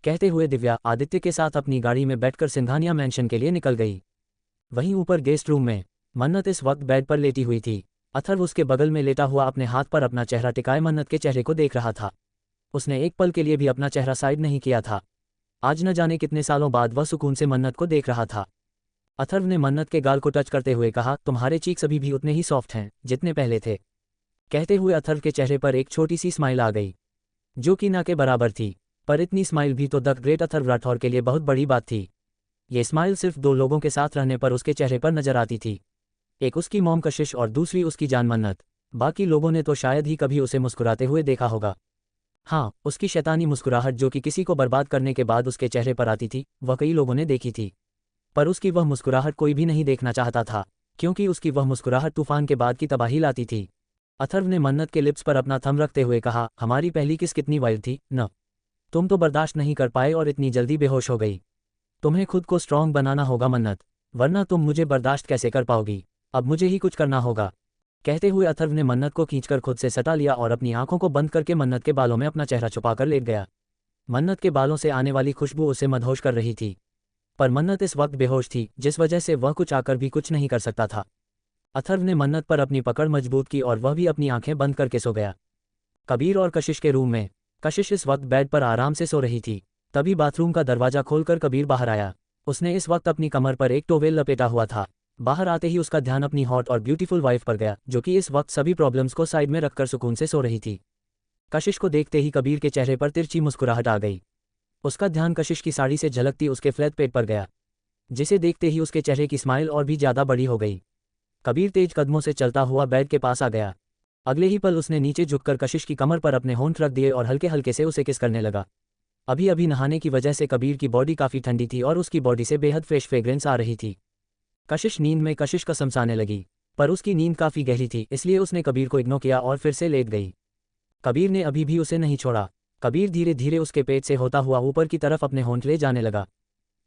कहते हुए दिव्या आदित्य के साथ अपनी गाड़ी में बैठकर सिंघानिया मैंशन के लिए निकल गई। वहीं ऊपर गेस्ट रूम में मन्नत इस वक्त बेड पर लेटी हुई थी। अथर्व उसके बगल में लेटा हुआ अपने हाथ पर अपना चेहरा टिकाए मन्नत के चेहरे को देख रहा था। उसने एक पल के लिए भी अपना चेहरा साइड नहीं किया था। आज न जाने कितने सालों बाद वह सुकून से मन्नत को देख रहा था। अथर्व ने मन्नत के गाल को टच करते हुए कहा, तुम्हारे चीक्स अभी भी उतने ही सॉफ्ट हैं जितने पहले थे। कहते हुए अथर्व के चेहरे पर एक छोटी सी स्माइल आ गई, जो कि ना के बराबर थी, पर इतनी स्माइल भी तो द ग्रेट अथर्व राठौर के लिए बहुत बड़ी बात थी। ये स्माइल सिर्फ 2 लोगों के साथ रहने पर उसके चेहरे पर नजर आती थी, एक उसकी मॉम कशिश और दूसरी उसकी जान मन्नत। बाकी लोगों ने तो शायद ही कभी उसे मुस्कुराते हुए देखा होगा। हाँ, उसकी शैतानी मुस्कुराहट जो कि किसी को बर्बाद करने के बाद उसके चेहरे पर आती थी, वह कई लोगों ने देखी थी, पर उसकी वह मुस्कुराहट कोई भी नहीं देखना चाहता था, क्योंकि उसकी वह मुस्कुराहट तूफान के बाद की तबाही लाती थी। अथर्व ने मन्नत के लिप्स पर अपना थंब रखते हुए कहा, हमारी पहली किस कितनी वाइल्ड थी न? तुम तो बर्दाश्त नहीं कर पाए और इतनी जल्दी बेहोश हो गई। तुम्हें खुद को स्ट्रांग बनाना होगा मन्नत, वरना तुम मुझे बर्दाश्त कैसे कर पाओगी? अब मुझे ही कुछ करना होगा। कहते हुए अथर्व ने मन्नत को खींचकर खुद से सटा लिया और अपनी आंखों को बंद करके मन्नत के बालों में अपना चेहरा छुपाकर लेट गया। मन्नत के बालों से आने वाली खुशबू उसे मदहोश कर रही थी, पर मन्नत इस वक्त बेहोश थी, जिस वजह से वह कुछ आकर भी कुछ नहीं कर सकता था। अथर्व ने मन्नत पर अपनी पकड़ मजबूत की और वह भी अपनी आंखें बंद करके सो गया। कबीर और कशिश के रूम में। कशिश इस वक्त बेड पर आराम से सो रही थी। तभी बाथरूम का दरवाजा खोलकर कबीर बाहर आया। उसने इस वक्त अपनी कमर पर एक टोवेल लपेटा हुआ था। बाहर आते ही उसका ध्यान अपनी हॉट और ब्यूटीफुल वाइफ पर गया, जो कि इस वक्त सभी प्रॉब्लम्स को साइड में रखकर सुकून से सो रही थी। कशिश को देखते ही कबीर के चेहरे पर तिरछी मुस्कुराहट आ गई। उसका ध्यान कशिश की साड़ी से झलकती उसके फ्लैट पेट पर गया, जिसे देखते ही उसके चेहरे की स्माइल और भी ज़्यादा बड़ी हो गई। कबीर तेज कदमों से चलता हुआ बेड के पास आ गया। अगले ही पल उसने नीचे झुककर कशिश की कमर पर अपने होंठ रख दिए और हल्के हल्के से उसे किस करने लगा। अभी अभी नहाने की वजह से कबीर की बॉडी काफ़ी ठंडी थी और उसकी बॉडी से बेहद फ्रेश फ्रेग्रेंस आ रही थी। कशिश नींद में कशिश का समसाने लगी, पर उसकी नींद काफ़ी गहरी थी, इसलिए उसने कबीर को इग्नोर किया और फिर से लेट गई। कबीर ने अभी भी उसे नहीं छोड़ा। कबीर धीरे धीरे उसके पेट से होता हुआ ऊपर की तरफ अपने होंठ ले जाने लगा।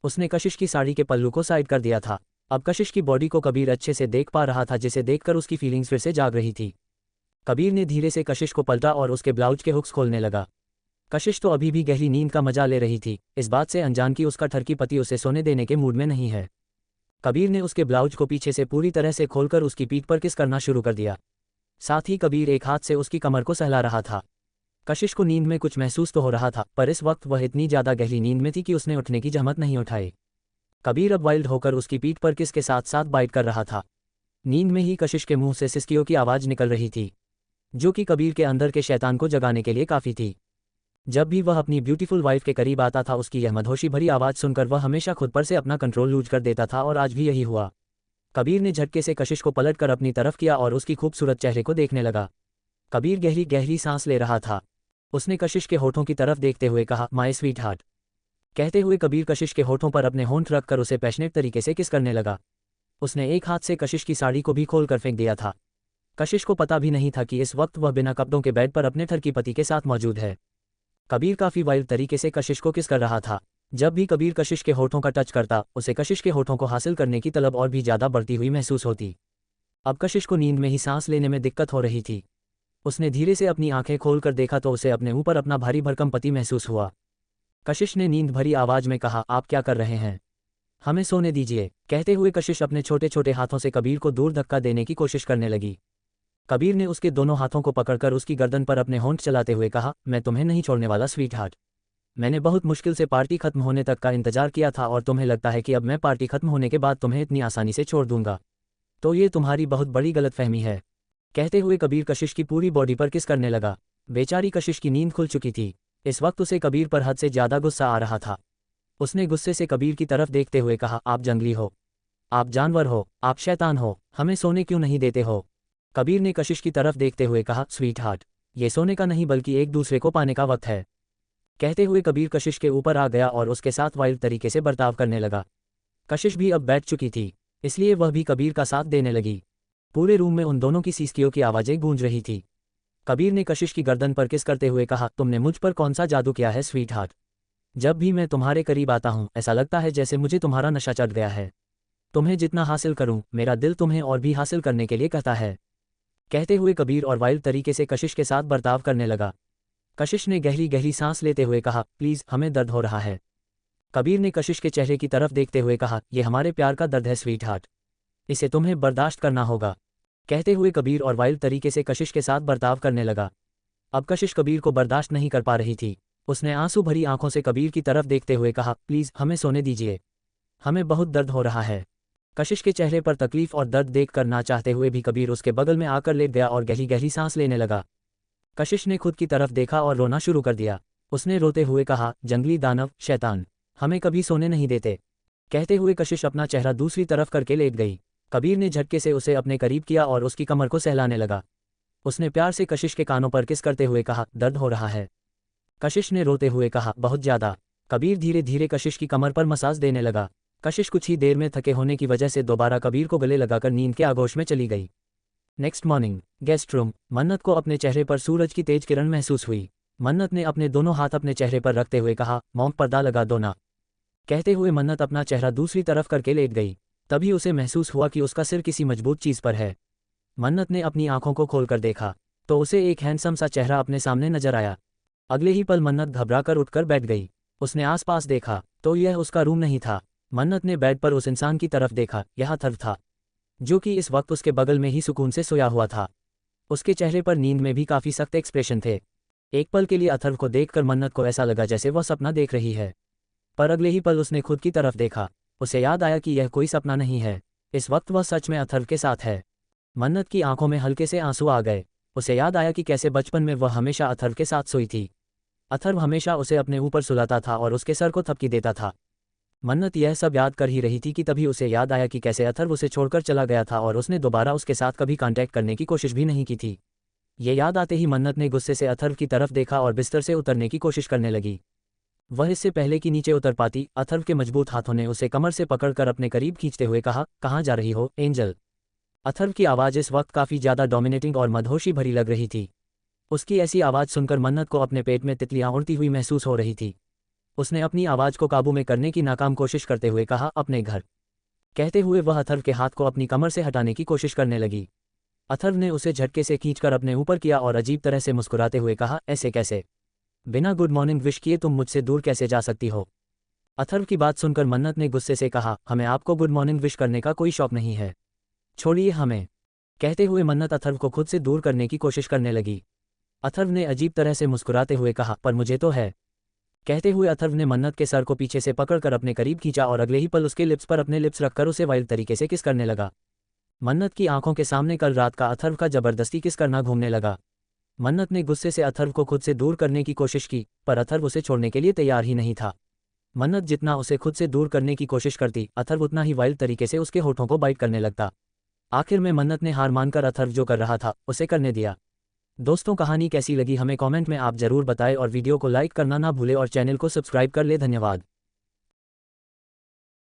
उसने कशिश की साड़ी के पल्लू को साइड कर दिया था। अब कशिश की बॉडी को कबीर अच्छे से देख पा रहा था, जिसे देखकर उसकी फीलिंग्स फिर से जाग रही थी। कबीर ने धीरे से कशिश को पलटा और उसके ब्लाउज के हुक्स खोलने लगा। कशिश तो अभी भी गहरी नींद का मजा ले रही थी, इस बात से अनजान कि उसका ठरकी पति उसे सोने देने के मूड में नहीं है। कबीर ने उसके ब्लाउज को पीछे से पूरी तरह से खोलकर उसकी पीठ पर किस करना शुरू कर दिया। साथ ही कबीर एक हाथ से उसकी कमर को सहला रहा था। कशिश को नींद में कुछ महसूस तो हो रहा था, पर इस वक्त वह इतनी ज़्यादा गहरी नींद में थी कि उसने उठने की जहमत नहीं उठाई। कबीर अब वाइल्ड होकर उसकी पीठ पर किस के साथ साथ बाइट कर रहा था। नींद में ही कशिश के मुंह से सिसकियों की आवाज़ निकल रही थी, जो कि कबीर के अंदर के शैतान को जगाने के लिए काफ़ी थी। जब भी वह अपनी ब्यूटीफुल वाइफ के करीब आता था, उसकी यह मदहोशी भरी आवाज़ सुनकर वह हमेशा खुद पर से अपना कंट्रोल लूज कर देता था, और आज भी यही हुआ। कबीर ने झटके से कशिश को पलट कर अपनी तरफ किया और उसकी खूबसूरत चेहरे को देखने लगा। कबीर गहरी गहरी सांस ले रहा था। उसने कशिश के होठों की तरफ देखते हुए कहा, माय स्वीट हार्ट। कहते हुए कबीर कशिश के होठों पर अपने होंठ रखकर उसे पैशनेट तरीके से किस करने लगा। उसने एक हाथ से कशिश की साड़ी को भी खोल कर फेंक दिया था। कशिश को पता भी नहीं था कि इस वक्त वह बिना कपड़ों के बेड पर अपने ठरकी पति के साथ मौजूद है। कबीर काफ़ी वाइल्ड तरीके से कशिश को किस कर रहा था। जब भी कबीर कशिश के होठों का टच करता, उसे कशिश के होठों को हासिल करने की तलब और भी ज़्यादा बढ़ती हुई महसूस होती। अब कशिश को नींद में ही सांस लेने में दिक्कत हो रही थी। उसने धीरे से अपनी आंखें खोलकर देखा तो उसे अपने ऊपर अपना भारी भरकम पति महसूस हुआ। कशिश ने नींद भरी आवाज़ में कहा, आप क्या कर रहे हैं, हमें सोने दीजिए। कहते हुए कशिश अपने छोटे छोटे हाथों से कबीर को दूर धक्का देने की कोशिश करने लगी। कबीर ने उसके दोनों हाथों को पकड़कर उसकी गर्दन पर अपने होंठ चलाते हुए कहा, मैं तुम्हें नहीं छोड़ने वाला स्वीट हार्ट। मैंने बहुत मुश्किल से पार्टी खत्म होने तक का इंतजार किया था, और तुम्हें लगता है कि अब मैं पार्टी खत्म होने के बाद तुम्हें इतनी आसानी से छोड़ दूंगा, तो ये तुम्हारी बहुत बड़ी गलतफहमी है। कहते हुए कबीर कशिश की पूरी बॉडी पर किस करने लगा। बेचारी कशिश की नींद खुल चुकी थी। इस वक्त उसे कबीर पर हद से ज़्यादा गुस्सा आ रहा था। उसने गुस्से से कबीर की तरफ देखते हुए कहा, आप जंगली हो, आप जानवर हो, आप शैतान हो, हमें सोने क्यों नहीं देते हो। कबीर ने कशिश की तरफ देखते हुए कहा, स्वीट हार्ट, ये सोने का नहीं बल्कि एक दूसरे को पाने का वक्त है। कहते हुए कबीर कशिश के ऊपर आ गया और उसके साथ वाइल्ड तरीके से बर्ताव करने लगा। कशिश भी अब बैठ चुकी थी, इसलिए वह भी कबीर का साथ देने लगी। पूरे रूम में उन दोनों की सीसकियों की आवाज़ें गूंज रही थी। कबीर ने कशिश की गर्दन पर किस करते हुए कहा, तुमने मुझ पर कौन सा जादू किया है स्वीट हार्ट। जब भी मैं तुम्हारे करीब आता हूँ, ऐसा लगता है जैसे मुझे तुम्हारा नशा चढ़ गया है। तुम्हें जितना हासिल करूँ, मेरा दिल तुम्हें और भी हासिल करने के लिए कहता है। कहते हुए कबीर और वाइल्ड तरीके से कशिश के साथ बर्ताव करने लगा। कशिश ने गहरी गहरी सांस लेते हुए कहा, प्लीज़, हमें दर्द हो रहा है। कबीर ने कशिश के चेहरे की तरफ देखते हुए कहा, यह हमारे प्यार का दर्द है स्वीट हार्ट, इसे तुम्हें बर्दाश्त करना होगा। कहते हुए कबीर और वाइल्ड तरीके से कशिश के साथ बर्ताव करने लगा। अब कशिश कबीर को बर्दाश्त नहीं कर पा रही थी। उसने आंसू भरी आंखों से कबीर की तरफ देखते हुए कहा, प्लीज़, हमें सोने दीजिए, हमें बहुत दर्द हो रहा है। कशिश के चेहरे पर तकलीफ और दर्द देख कर ना चाहते हुए भी कबीर उसके बगल में आकर लेट गया और गहरी गहरी सांस लेने लगा। कशिश ने खुद की तरफ देखा और रोना शुरू कर दिया। उसने रोते हुए कहा, जंगली दानव, शैतान, हमें कभी सोने नहीं देते। कहते हुए कशिश अपना चेहरा दूसरी तरफ करके लेट गई। कबीर ने झटके से उसे अपने करीब किया और उसकी कमर को सहलाने लगा। उसने प्यार से कशिश के कानों पर किस करते हुए कहा, दर्द हो रहा है। कशिश ने रोते हुए कहा, बहुत ज़्यादा। कबीर धीरे धीरे कशिश की कमर पर मसाज देने लगा। कशिश कुछ ही देर में थके होने की वजह से दोबारा कबीर को गले लगाकर नींद के आगोश में चली गई। Next morning, guest room. मन्नत को अपने चेहरे पर सूरज की तेज किरण महसूस हुई। मन्नत ने अपने दोनों हाथ अपने चेहरे पर रखते हुए कहा, मॉम, पर्दा लगा दो ना। कहते हुए मन्नत अपना चेहरा दूसरी तरफ करके लेट गई। तभी उसे महसूस हुआ कि उसका सिर किसी मजबूत चीज़ पर है। मन्नत ने अपनी आंखों को खोलकर देखा तो उसे एक हैंडसम सा चेहरा अपने सामने नजर आया। अगले ही पल मन्नत घबराकर उठकर बैठ गई। उसने आसपास देखा तो यह उसका रूम नहीं था। मन्नत ने बेड पर उस इंसान की तरफ देखा, यह अथर्व था, जो कि इस वक्त उसके बगल में ही सुकून से सोया हुआ था। उसके चेहरे पर नींद में भी काफ़ी सख्त एक्सप्रेशन थे। एक पल के लिए अथर्व को देखकर मन्नत को ऐसा लगा जैसे वह सपना देख रही है, पर अगले ही पल उसने खुद की तरफ देखा। उसे याद आया कि यह कोई सपना नहीं है, इस वक्त वह सच में अथर्व के साथ है। मन्नत की आंखों में हल्के से आंसू आ गए। उसे याद आया कि कैसे बचपन में वह हमेशा अथर्व के साथ सोई थी। अथर्व हमेशा उसे अपने ऊपर सुलाता था और उसके सर को थपकी देता था। मन्नत यह सब याद कर ही रही थी कि तभी उसे याद आया कि कैसे अथर्व उसे छोड़कर चला गया था और उसने दोबारा उसके साथ कभी कांटेक्ट करने की कोशिश भी नहीं की थी। ये याद आते ही मन्नत ने गुस्से से अथर्व की तरफ देखा और बिस्तर से उतरने की कोशिश करने लगी। वह इससे पहले कि नीचे उतर पाती, अथर्व के मजबूत हाथों ने उसे कमर से पकड़कर अपने करीब खींचते हुए कहा, कहाँ जा रही हो एंजल। अथर्व की आवाज़ इस वक्त काफ़ी ज़्यादा डोमिनेटिंग और मदहोशी भरी लग रही थी। उसकी ऐसी आवाज़ सुनकर मन्नत को अपने पेट में तितलियां उड़ती हुई महसूस हो रही थी। उसने अपनी आवाज़ को काबू में करने की नाकाम कोशिश करते हुए कहा, अपने घर। कहते हुए वह अथर्व के हाथ को अपनी कमर से हटाने की कोशिश करने लगी। अथर्व ने उसे झटके से खींचकर अपने ऊपर किया और अजीब तरह से मुस्कुराते हुए कहा, ऐसे कैसे? बिना गुड मॉर्निंग विश किए तुम मुझसे दूर कैसे जा सकती हो? अथर्व की बात सुनकर मन्नत ने गुस्से से कहा, हमें आपको गुड मॉर्निंग विश करने का कोई शौक नहीं है, छोड़िए हमें। कहते हुए मन्नत अथर्व को खुद से दूर करने की कोशिश करने लगी। अथर्व ने अजीब तरह से मुस्कुराते हुए कहा, पर मुझे तो है। कहते हुए अथर्व ने मन्नत के सर को पीछे से पकड़कर अपने करीब खींचा और अगले ही पल उसके लिप्स पर अपने लिप्स रखकर उसे वाइल्ड तरीके से किस करने लगा। मन्नत की आंखों के सामने कल रात का अथर्व का जबरदस्ती किस करना घूमने लगा। मन्नत ने गुस्से से अथर्व को खुद से दूर करने की कोशिश की, पर अथर्व उसे छोड़ने के लिए तैयार ही नहीं था। मन्नत जितना उसे खुद से दूर करने की कोशिश करती, अथर्व उतना ही वाइल्ड तरीके से उसके होठों को बाइट करने लगता। आखिर में मन्नत ने हार मानकर अथर्व जो कर रहा था उसे करने दिया। दोस्तों, कहानी कैसी लगी हमें कमेंट में आप जरूर बताएं और वीडियो को लाइक करना ना भूलें और चैनल को सब्सक्राइब कर ले। धन्यवाद।